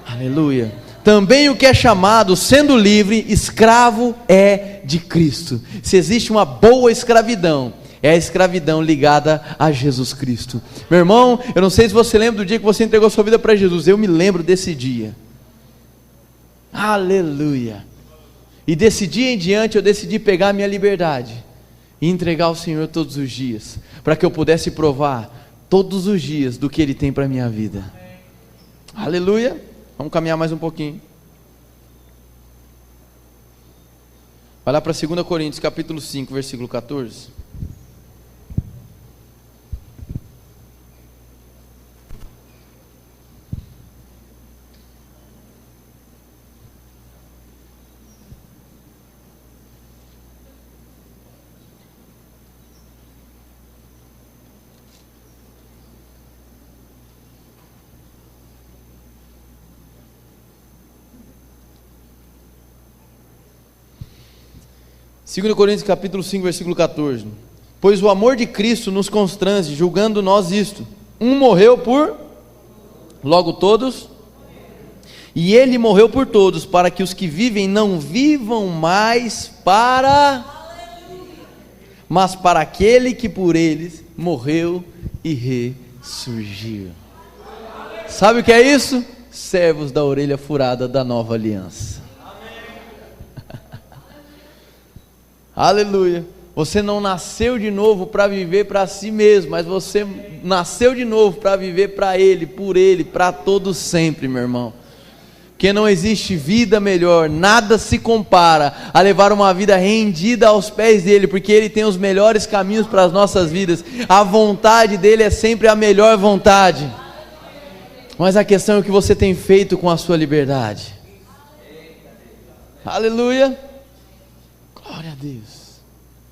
aleluia. Também o que é chamado, sendo livre, escravo é de Cristo. Se existe uma boa escravidão, é a escravidão ligada a Jesus Cristo. Meu irmão, eu não sei se você lembra do dia que você entregou sua vida para Jesus. Eu me lembro desse dia. Aleluia. E desse dia em diante eu decidi pegar a minha liberdade e entregar ao Senhor todos os dias, para que eu pudesse provar todos os dias do que Ele tem para a minha vida. Aleluia. Vamos caminhar mais um pouquinho. Vai lá para 2 Coríntios capítulo 5, versículo 14. Segundo Coríntios capítulo 5, versículo 14. Pois o amor de Cristo nos constrange, julgando nós isto: um morreu por, logo todos, e Ele morreu por todos, para que os que vivem não vivam mais para, mas para aquele que por eles morreu e ressurgiu. Sabe o que é isso? Servos da orelha furada da nova aliança. Aleluia. Você não nasceu de novo para viver para si mesmo, mas você nasceu de novo para viver para Ele, por Ele, para todo sempre, meu irmão. Porque não existe vida melhor, nada se compara a levar uma vida rendida aos pés dEle, porque Ele tem os melhores caminhos para as nossas vidas. A vontade dEle é sempre a melhor vontade. Mas a questão é o que você tem feito com a sua liberdade. Aleluia. Glória a Deus,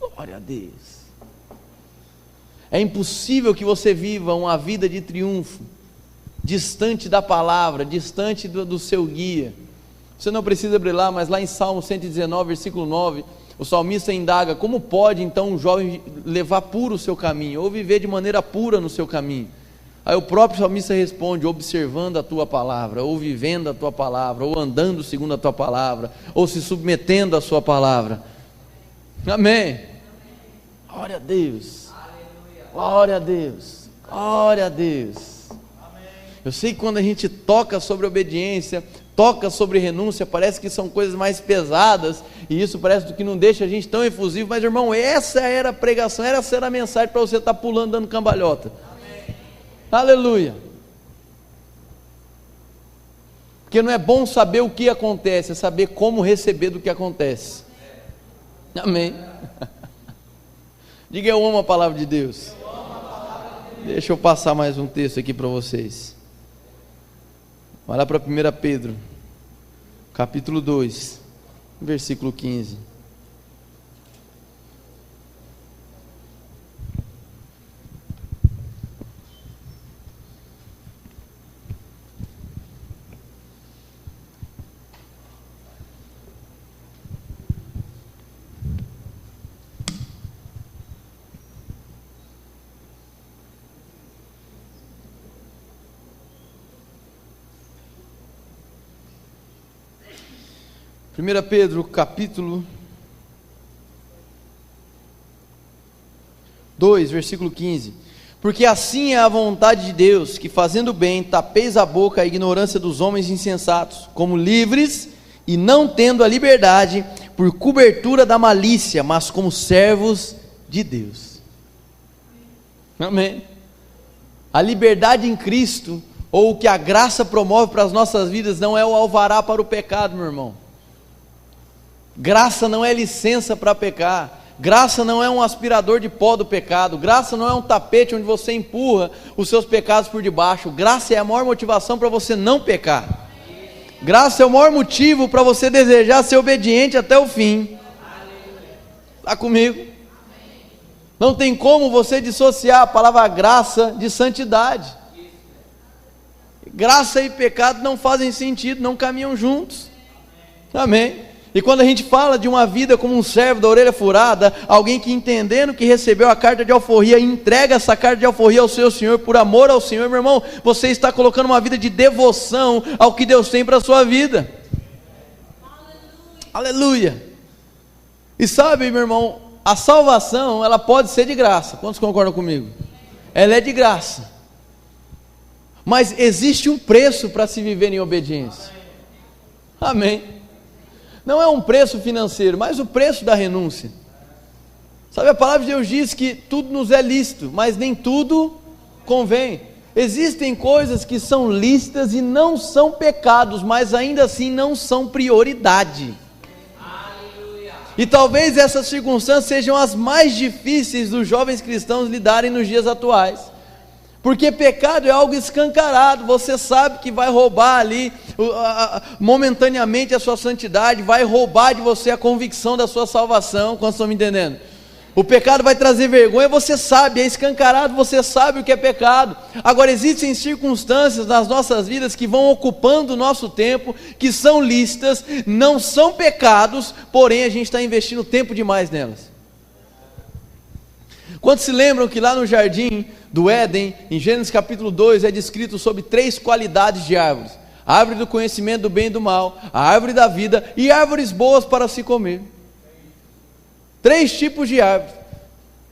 glória a Deus. É impossível que você viva uma vida de triunfo, distante da palavra, distante do seu guia. Você não precisa abrir lá, mas lá em Salmo 119, versículo 9, o salmista indaga: como pode então um jovem levar puro o seu caminho, ou viver de maneira pura no seu caminho? Aí o próprio salmista responde: observando a tua palavra, ou vivendo a tua palavra, ou andando segundo a tua palavra, ou se submetendo à sua palavra. Amém. Glória a Deus. Glória a Deus. Glória a Deus. Eu sei que quando a gente toca sobre obediência, toca sobre renúncia, parece que são coisas mais pesadas, e isso parece que não deixa a gente tão efusivo, mas irmão, essa era a pregação, essa era a mensagem para você estar pulando, dando cambalhota. Amém. Aleluia. Porque não é bom saber o que acontece, é saber como receber do que acontece. Amém. Diga: eu amo a palavra de Deus. Deixa eu passar mais um texto aqui para vocês. Vai lá para 1 Pedro capítulo 2, versículo 15. Primeira Pedro capítulo 2, versículo 15. Porque assim é a vontade de Deus, que fazendo bem, tapeis a boca à ignorância dos homens insensatos, como livres, e não tendo a liberdade, por cobertura da malícia, mas como servos de Deus. Amém. A liberdade em Cristo, ou o que a graça promove para as nossas vidas, não é o alvará para o pecado, meu irmão. Graça não é licença para pecar. Graça não é um aspirador de pó do pecado. Graça não é um tapete onde você empurra os seus pecados por debaixo. Graça é a maior motivação para você não pecar. Graça é o maior motivo para você desejar ser obediente até o fim. Está comigo? Não tem como você dissociar a palavra graça de santidade. Graça e pecado não fazem sentido, não caminham juntos. Amém? E quando a gente fala de uma vida como um servo da orelha furada, alguém que entendendo que recebeu a carta de alforria, entrega essa carta de alforria ao seu Senhor, por amor ao Senhor, meu irmão, você está colocando uma vida de devoção ao que Deus tem para a sua vida. Aleluia! E sabe, meu irmão, a salvação, ela pode ser de graça. Quantos concordam comigo? Ela é de graça. Mas existe um preço para se viver em obediência. Amém? Não é um preço financeiro, mas o preço da renúncia. Sabe, a palavra de Deus diz que tudo nos é lícito, mas nem tudo convém. Existem coisas que são lícitas e não são pecados, mas ainda assim não são prioridade. Aleluia. E talvez essas circunstâncias sejam as mais difíceis dos jovens cristãos lidarem nos dias atuais. Porque pecado é algo escancarado, você sabe que vai roubar ali momentaneamente a sua santidade, vai roubar de você a convicção da sua salvação. Quantos estão me entendendo? O pecado vai trazer vergonha, você sabe, é escancarado, você sabe o que é pecado. Agora existem circunstâncias nas nossas vidas que vão ocupando o nosso tempo, que são lícitas, não são pecados, porém a gente está investindo tempo demais nelas. Quantos se lembram que lá no jardim do Éden, em Gênesis capítulo 2, é descrito sobre 3 qualidades de árvores: a árvore do conhecimento do bem e do mal, a árvore da vida e árvores boas para se comer. 3 tipos de árvores,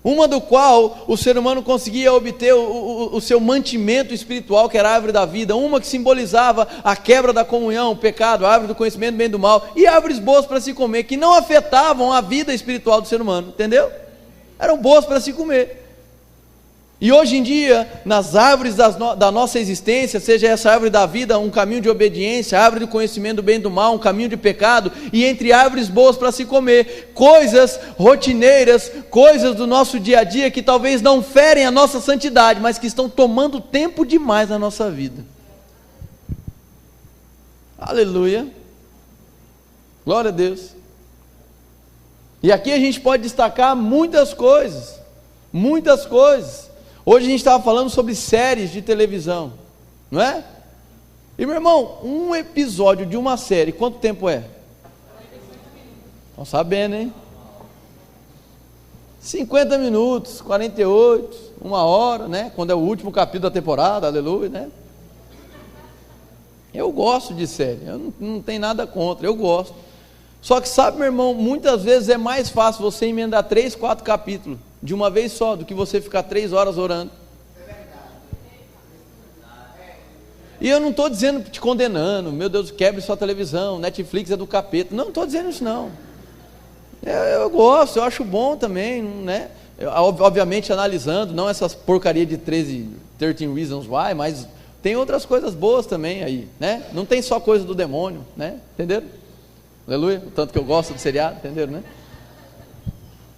uma do qual o ser humano conseguia obter o seu mantimento espiritual, que era a árvore da vida, uma que simbolizava a quebra da comunhão, o pecado, a árvore do conhecimento do bem e do mal, e árvores boas para se comer, que não afetavam a vida espiritual do ser humano, entendeu? Eram boas para se comer. E hoje em dia, nas árvores da nossa existência, seja essa árvore da vida um caminho de obediência, a árvore do conhecimento do bem e do mal um caminho de pecado, e entre árvores boas para se comer, coisas rotineiras, coisas do nosso dia a dia que talvez não ferem a nossa santidade, mas que estão tomando tempo demais na nossa vida. Aleluia, glória a Deus. E aqui a gente pode destacar muitas coisas. Hoje a gente estava falando sobre séries de televisão, não é? E meu irmão, um episódio de uma série, quanto tempo é? Estão sabendo, hein? 50 minutos, 48, 1 hora, né? Quando é o último capítulo da temporada, aleluia, né? Eu gosto de série, eu não tenho nada contra, eu gosto. Só que sabe, meu irmão, muitas vezes é mais fácil você emendar 3, 4 capítulos de uma vez só, do que você ficar 3 horas orando. E eu não estou dizendo, te condenando, meu Deus, quebre sua televisão, Netflix é do capeta. Não estou dizendo isso não. Eu gosto, eu acho bom também, né? Obviamente analisando, não essas porcaria de 13 Reasons Why, mas tem outras coisas boas também aí, né? Não tem só coisa do demônio, né? Entenderam? Aleluia, o tanto que eu gosto do seriado, entenderam, né?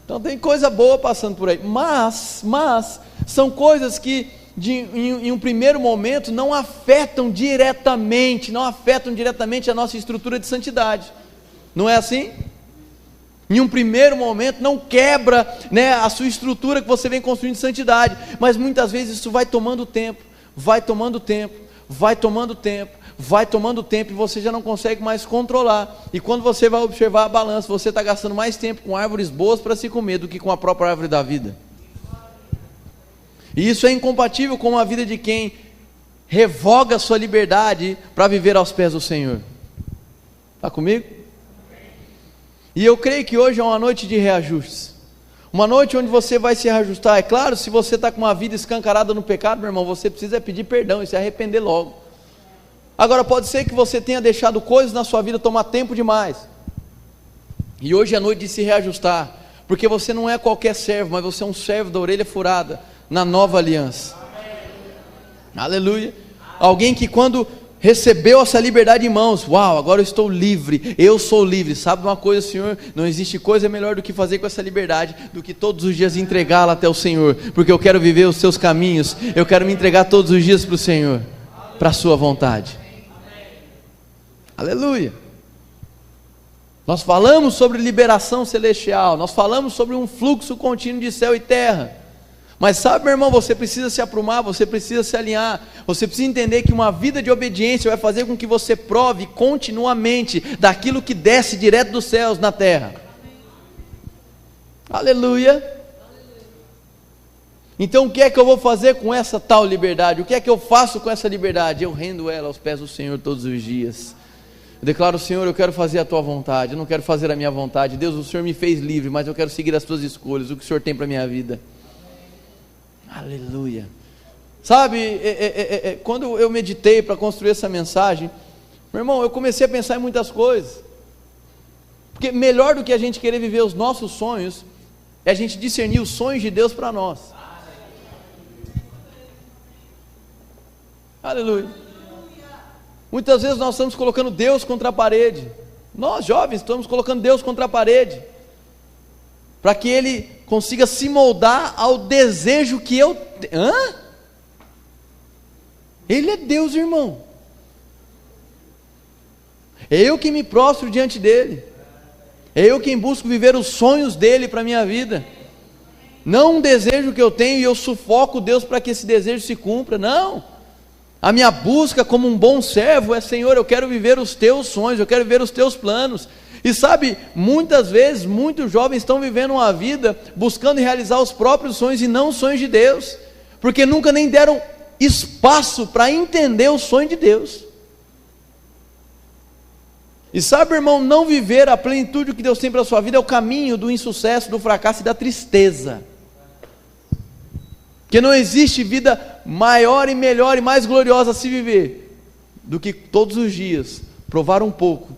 Então tem coisa boa passando por aí, mas são coisas que em um primeiro momento não afetam diretamente a nossa estrutura de santidade, não é assim? Em um primeiro momento não quebra, né, a sua estrutura que você vem construindo de santidade, mas muitas vezes isso vai tomando tempo e você já não consegue mais controlar, e quando você vai observar a balança, você está gastando mais tempo com árvores boas para se comer do que com a própria árvore da vida, e isso é incompatível com a vida de quem revoga a sua liberdade para viver aos pés do Senhor. Está comigo? E eu creio que hoje é uma noite de reajustes, uma noite onde você vai se reajustar. É claro, se você está com uma vida escancarada no pecado, meu irmão, você precisa pedir perdão e se arrepender logo. Agora pode ser que você tenha deixado coisas na sua vida tomar tempo demais, e hoje é noite de se reajustar, porque você não é qualquer servo, mas você é um servo da orelha furada na nova aliança. Amém. Aleluia. Alguém que quando recebeu essa liberdade em mãos. Uau, agora eu estou livre, eu sou livre. Sabe uma coisa, Senhor? Não existe coisa melhor do que fazer com essa liberdade, do que todos os dias entregá-la até o Senhor, porque eu quero viver os seus caminhos, eu quero me entregar todos os dias para o Senhor, para a sua vontade. Aleluia. Nós falamos sobre liberação celestial, nós falamos sobre um fluxo contínuo de céu e terra. Mas sabe, meu irmão, você precisa se aprumar, você precisa se alinhar, você precisa entender que uma vida de obediência vai fazer com que você prove continuamente daquilo que desce direto dos céus na terra. Aleluia. Então o que é que eu vou fazer com essa tal liberdade? O que é que eu faço com essa liberdade? Eu rendo ela aos pés do Senhor todos os dias. Eu declaro: Senhor, eu quero fazer a tua vontade, eu não quero fazer a minha vontade. Deus, o Senhor me fez livre, mas eu quero seguir as tuas escolhas, o que o Senhor tem para a minha vida. Aleluia. Sabe, quando eu meditei para construir essa mensagem, meu irmão, eu comecei a pensar em muitas coisas. Porque melhor do que a gente querer viver os nossos sonhos, é a gente discernir os sonhos de Deus para nós. Aleluia. Muitas vezes nós estamos colocando Deus contra a parede. Nós jovens estamos colocando Deus contra a parede, para que Ele consiga se moldar ao desejo que eu tenho. Ele é Deus, irmão. É eu que me prostro diante dEle, é eu quem busco viver os sonhos dEle para a minha vida. Não um desejo que eu tenho e eu sufoco Deus para que esse desejo se cumpra. Não. A minha busca como um bom servo é: Senhor, eu quero viver os teus sonhos, eu quero viver os teus planos. E sabe, muitas vezes, muitos jovens estão vivendo uma vida buscando realizar os próprios sonhos e não os sonhos de Deus, porque nunca nem deram espaço para entender o sonho de Deus. E sabe, irmão, não viver a plenitude que Deus tem para a sua vida é o caminho do insucesso, do fracasso e da tristeza. Porque não existe vida maior e melhor e mais gloriosa a se viver do que todos os dias provar um pouco,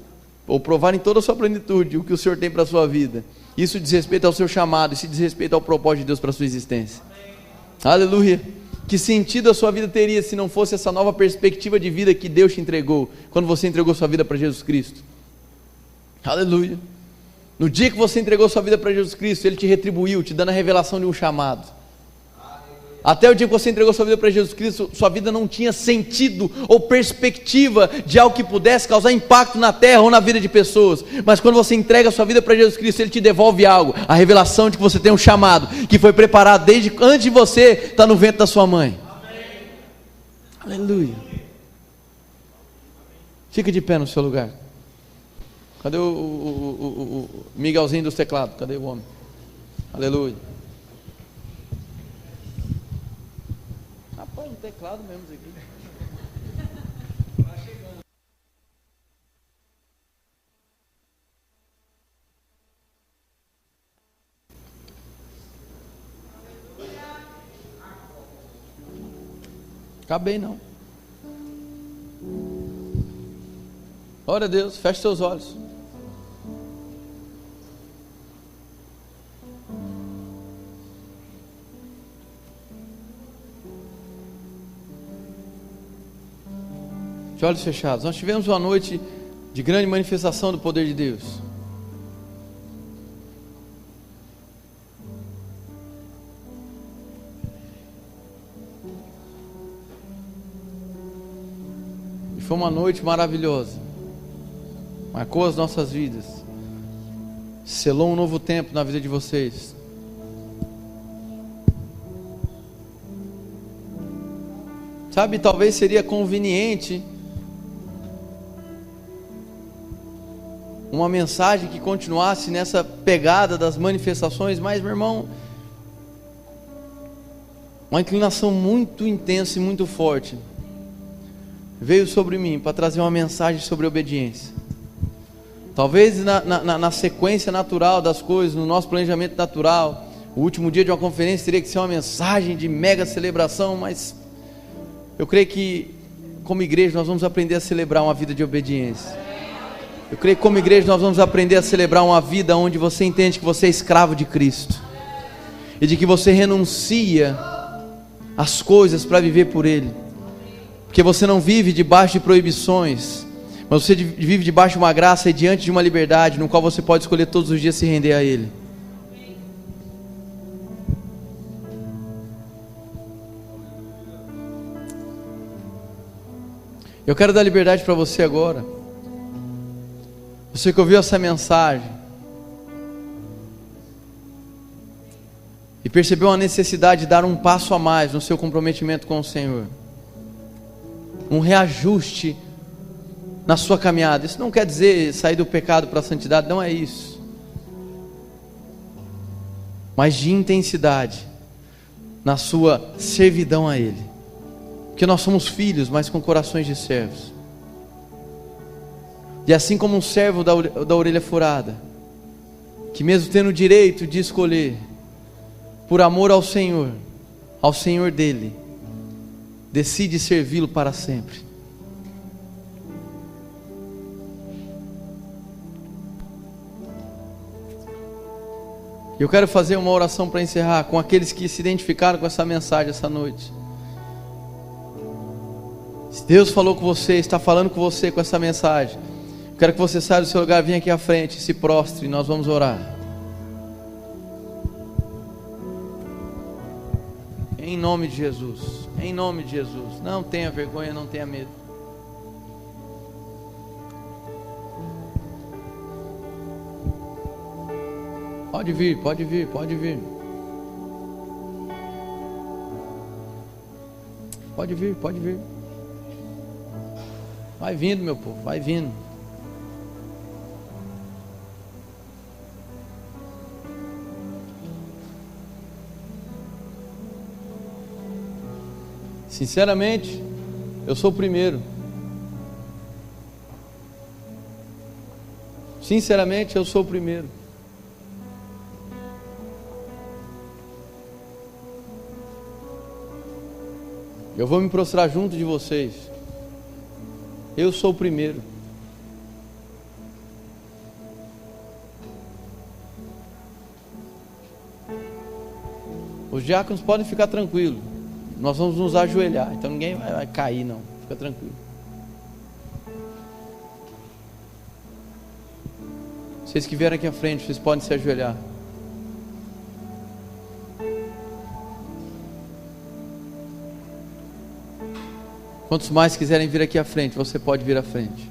ou provar em toda a sua plenitude o que o Senhor tem para a sua vida. Isso diz respeito ao seu chamado, isso diz respeito ao propósito de Deus para a sua existência. Aleluia. Que sentido a sua vida teria se não fosse essa nova perspectiva de vida que Deus te entregou, quando você entregou sua vida para Jesus Cristo? Aleluia. No dia que você entregou sua vida para Jesus Cristo, Ele te retribuiu, te dando a revelação de um chamado. Até o dia que você entregou sua vida para Jesus Cristo, sua vida não tinha sentido ou perspectiva de algo que pudesse causar impacto na terra ou na vida de pessoas. Mas quando você entrega sua vida para Jesus Cristo, Ele te devolve algo, a revelação de que você tem um chamado, que foi preparado desde antes de você estar no ventre da sua mãe. Amém. Aleluia. Fica de pé no seu lugar. Cadê o Miguelzinho dos teclados? Cadê o homem? Aleluia. Rapaz, um teclado mesmo isso aqui. Tá chegando. Acabei não. Glória a Deus, feche seus olhos. De olhos fechados. Nós tivemos uma noite de grande manifestação do poder de Deus. E foi uma noite maravilhosa. Marcou as nossas vidas. Selou um novo tempo na vida de vocês. Sabe, talvez seria conveniente uma mensagem que continuasse nessa pegada das manifestações, mas, meu irmão, uma inclinação muito intensa e muito forte veio sobre mim para trazer uma mensagem sobre obediência. Talvez na sequência natural das coisas, no nosso planejamento natural, o último dia de uma conferência teria que ser uma mensagem de mega celebração, mas eu creio que como igreja nós vamos aprender a celebrar uma vida de obediência. Eu creio que como igreja nós vamos aprender a celebrar uma vida onde você entende que você é escravo de Cristo e de que você renuncia às coisas para viver por Ele. porque você não vive debaixo de proibições, mas você vive debaixo de uma graça e diante de uma liberdade, no qual você pode escolher todos os dias se render a Ele. Eu quero dar liberdade para você agora. Você que ouviu essa mensagem e percebeu a necessidade de dar um passo a mais no seu comprometimento com o Senhor, um reajuste na sua caminhada. Isso não quer dizer sair do pecado para a santidade, não é isso, mas de intensidade na sua servidão a Ele, porque nós somos filhos, mas com corações de servos. E assim como um servo da orelha furada, que mesmo tendo o direito de escolher, por amor ao Senhor dele, decide servi-lo para sempre. Eu quero fazer uma oração para encerrar com aqueles que se identificaram com essa mensagem essa noite. Se Deus falou com você, está falando com você com essa mensagem, eu quero que você saia do seu lugar, venha aqui à frente, se prostre e nós vamos orar. Em nome de Jesus, em nome de Jesus. Não tenha vergonha, não tenha medo. Pode vir, pode vir, pode vir. Pode vir, pode vir. Vai vindo, meu povo, vai vindo. Sinceramente, eu sou o primeiro. Sinceramente, eu sou o primeiro. Eu vou me prostrar junto de vocês. Eu sou o primeiro. Os diáconos podem ficar tranquilos. Nós vamos nos ajoelhar, então ninguém vai cair não. Fica tranquilo. Vocês que vieram aqui à frente, vocês podem se ajoelhar. Quantos mais quiserem vir aqui à frente, você pode vir à frente.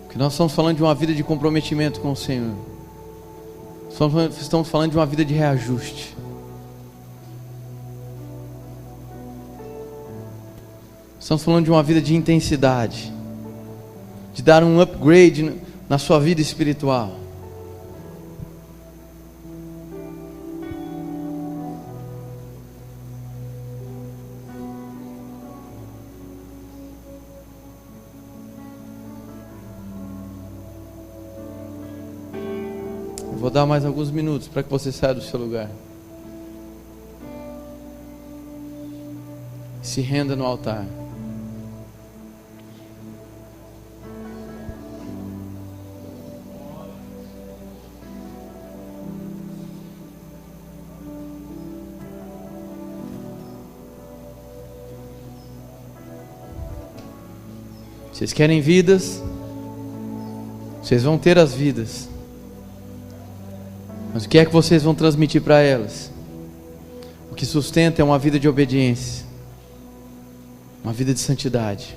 Porque nós estamos falando de uma vida de comprometimento com o Senhor. Estamos falando de uma vida de reajuste. Estamos falando de uma vida de intensidade, de dar um upgrade na sua vida espiritual. Vou dar mais alguns minutos para que você saia do seu lugar. Se renda no altar. Vocês querem vidas? Vocês vão ter as vidas. Mas o que é que vocês vão transmitir para elas? O que sustenta é uma vida de obediência, uma vida de santidade.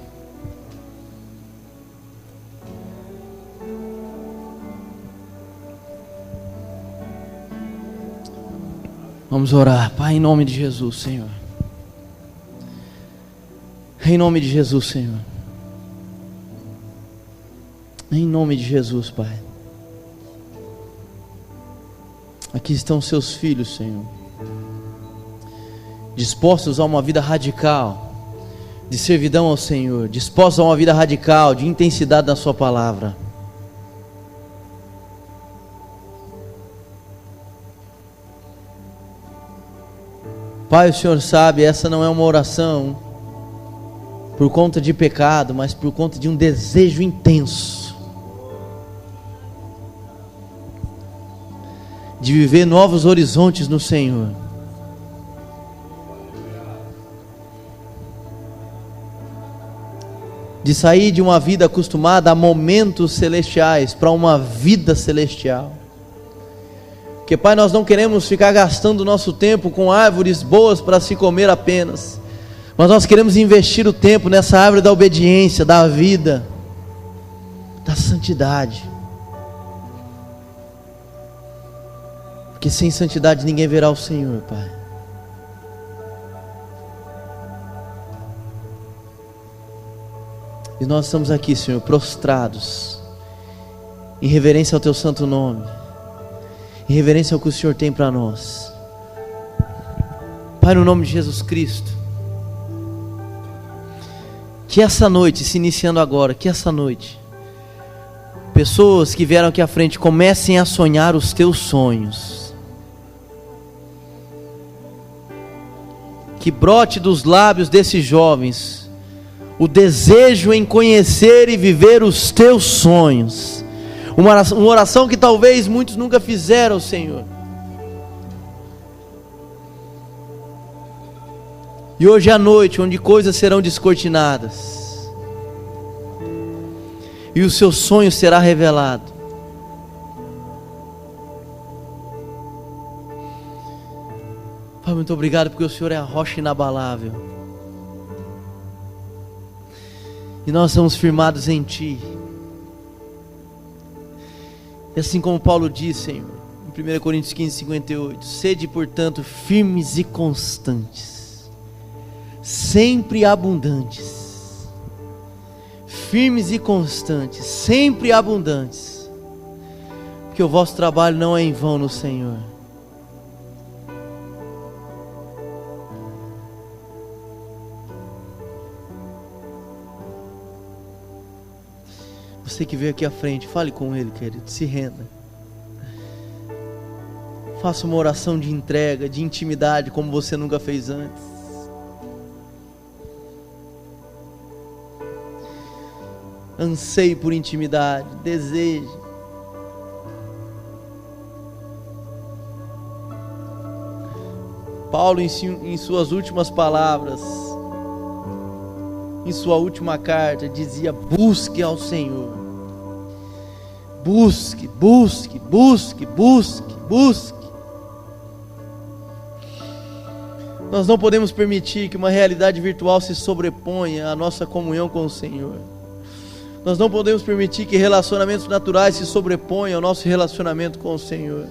Vamos orar. Pai, em nome de Jesus, Senhor. Em nome de Jesus, Senhor. Em nome de Jesus, Pai. Aqui estão seus filhos, Senhor, dispostos a uma vida radical de servidão ao Senhor, dispostos a uma vida radical de intensidade na sua palavra. Pai, o Senhor sabe, essa não é uma oração por conta de pecado, mas por conta de um desejo intenso. de viver novos horizontes no Senhor. De sair de uma vida acostumada a momentos celestiais para uma vida celestial. Porque, Pai, nós não queremos ficar gastando o nosso tempo com árvores boas para se comer apenas, mas nós queremos investir o tempo nessa árvore da obediência, da vida, da santidade. Porque sem santidade ninguém verá o Senhor, Pai. E nós estamos aqui, Senhor, prostrados, em reverência ao Teu santo nome, em reverência ao que o Senhor tem para nós. Pai, no nome de Jesus Cristo, que essa noite, se iniciando agora, que essa noite, pessoas que vieram aqui à frente comecem a sonhar os Teus sonhos. Que brote dos lábios desses jovens o desejo em conhecer e viver os Teus sonhos. Uma oração que talvez muitos nunca fizeram, Senhor. E hoje é a noite onde coisas serão descortinadas e o seu sonho será revelado. Pai, muito obrigado porque o Senhor é a rocha inabalável. E nós estamos firmados em Ti. E assim como Paulo diz, Senhor, em 1 Coríntios 15:58, sede, portanto, firmes e constantes, sempre abundantes. Firmes e constantes, sempre abundantes, porque o vosso trabalho não é em vão no Senhor. Você que veio aqui à frente, fale com Ele, querido, se renda. Faça uma oração de entrega, de intimidade, como você nunca fez antes. Anseie por intimidade, deseje. Paulo, em suas últimas palavras, em sua última carta, dizia: busque ao Senhor. Busque, busque, busque, busque, busque. Nós não podemos permitir que uma realidade virtual se sobreponha à nossa comunhão com o Senhor. Nós não podemos permitir que relacionamentos naturais se sobreponham ao nosso relacionamento com o Senhor.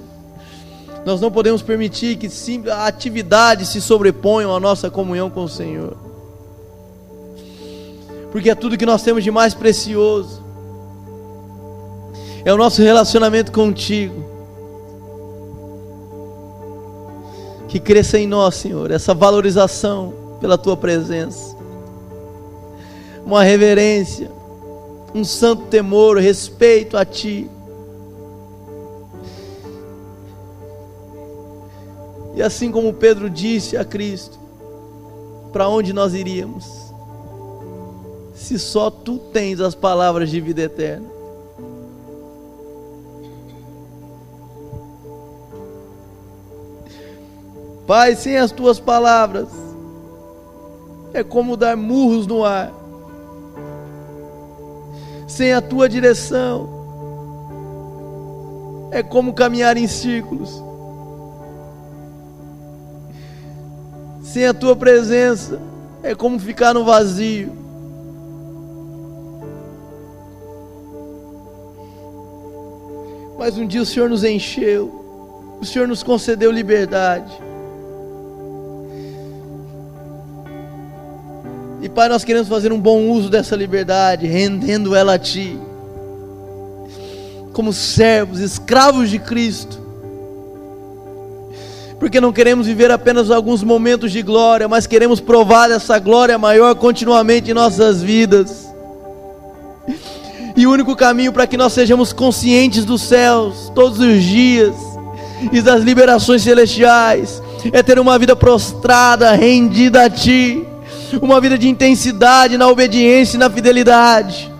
Nós não podemos permitir que atividades se sobreponham à nossa comunhão com o Senhor. Porque é tudo que nós temos de mais precioso. É o nosso relacionamento contigo. Que cresça em nós, Senhor, essa valorização pela Tua presença. Uma reverência, um santo temor, respeito a Ti. E assim como Pedro disse a Cristo: para onde nós iríamos, se só Tu tens as palavras de vida eterna? Pai, sem as Tuas palavras, é como dar murros no ar. Sem a Tua direção, é como caminhar em círculos. Sem a Tua presença, é como ficar no vazio. Mas um dia o Senhor nos encheu, o Senhor nos concedeu liberdade. E Pai, nós queremos fazer um bom uso dessa liberdade, rendendo ela a Ti, como servos, escravos de Cristo, porque não queremos viver apenas alguns momentos de glória, mas queremos provar essa glória maior continuamente em nossas vidas. E o único caminho para que nós sejamos conscientes dos céus todos os dias e das liberações celestiais é ter uma vida prostrada, rendida a Ti, uma vida de intensidade na obediência e na fidelidade.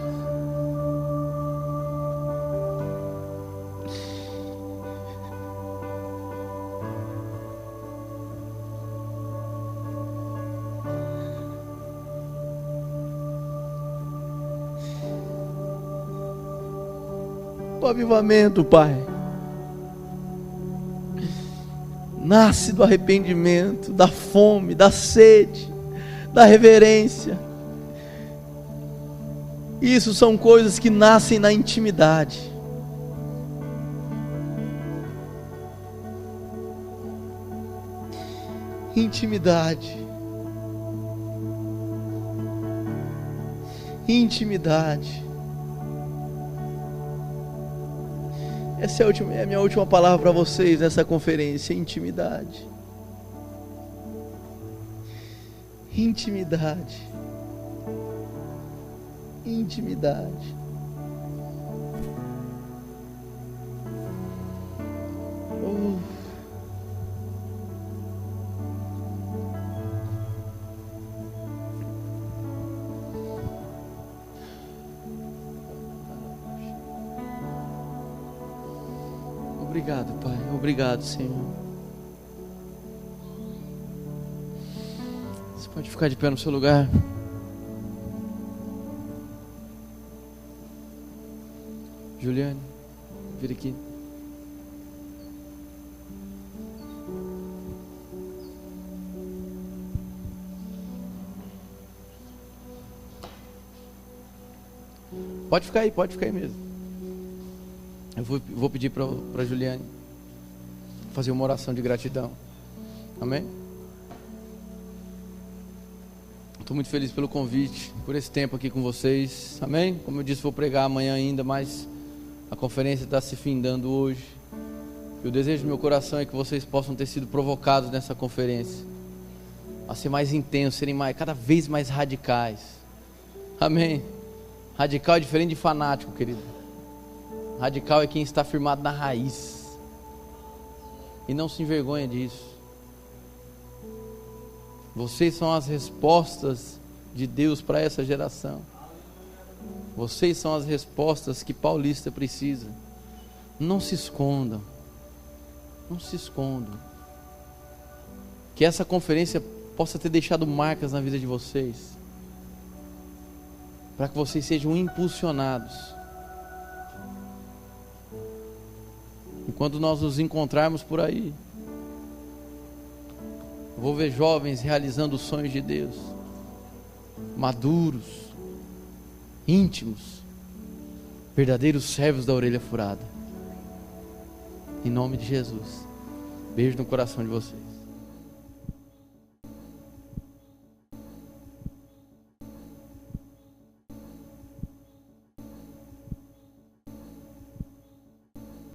O avivamento, Pai, nasce do arrependimento, da fome, da sede, da reverência. Isso são coisas que nascem na intimidade. Intimidade. Intimidade. Essa é a minha última palavra para vocês nessa conferência. Intimidade. Intimidade. Intimidade. Oh. Obrigado, Pai. Obrigado, Senhor. Você pode ficar de pé no seu lugar. Juliane, vira aqui. Pode ficar aí mesmo. Eu vou pedir para Juliane fazer uma oração de gratidão. Amém? Estou muito feliz pelo convite, por esse tempo aqui com vocês. Amém? Como eu disse, vou pregar amanhã ainda, mas a conferência está se findando hoje. E o desejo do meu coração é que vocês possam ter sido provocados nessa conferência a ser mais intensos, serem cada vez mais radicais. Amém? Radical é diferente de fanático, querido. Radical é quem está firmado na raiz e não se envergonha disso. Vocês são as respostas de Deus para essa geração. Vocês são as respostas que Paulista precisa. Não se escondam. Não se escondam. Que essa conferência possa ter deixado marcas na vida de vocês, para que vocês sejam impulsionados. Enquanto nós nos encontrarmos por aí, vou ver jovens realizando os sonhos de Deus, maduros, íntimos, verdadeiros servos da orelha furada. Em nome de Jesus. Beijo no coração de vocês.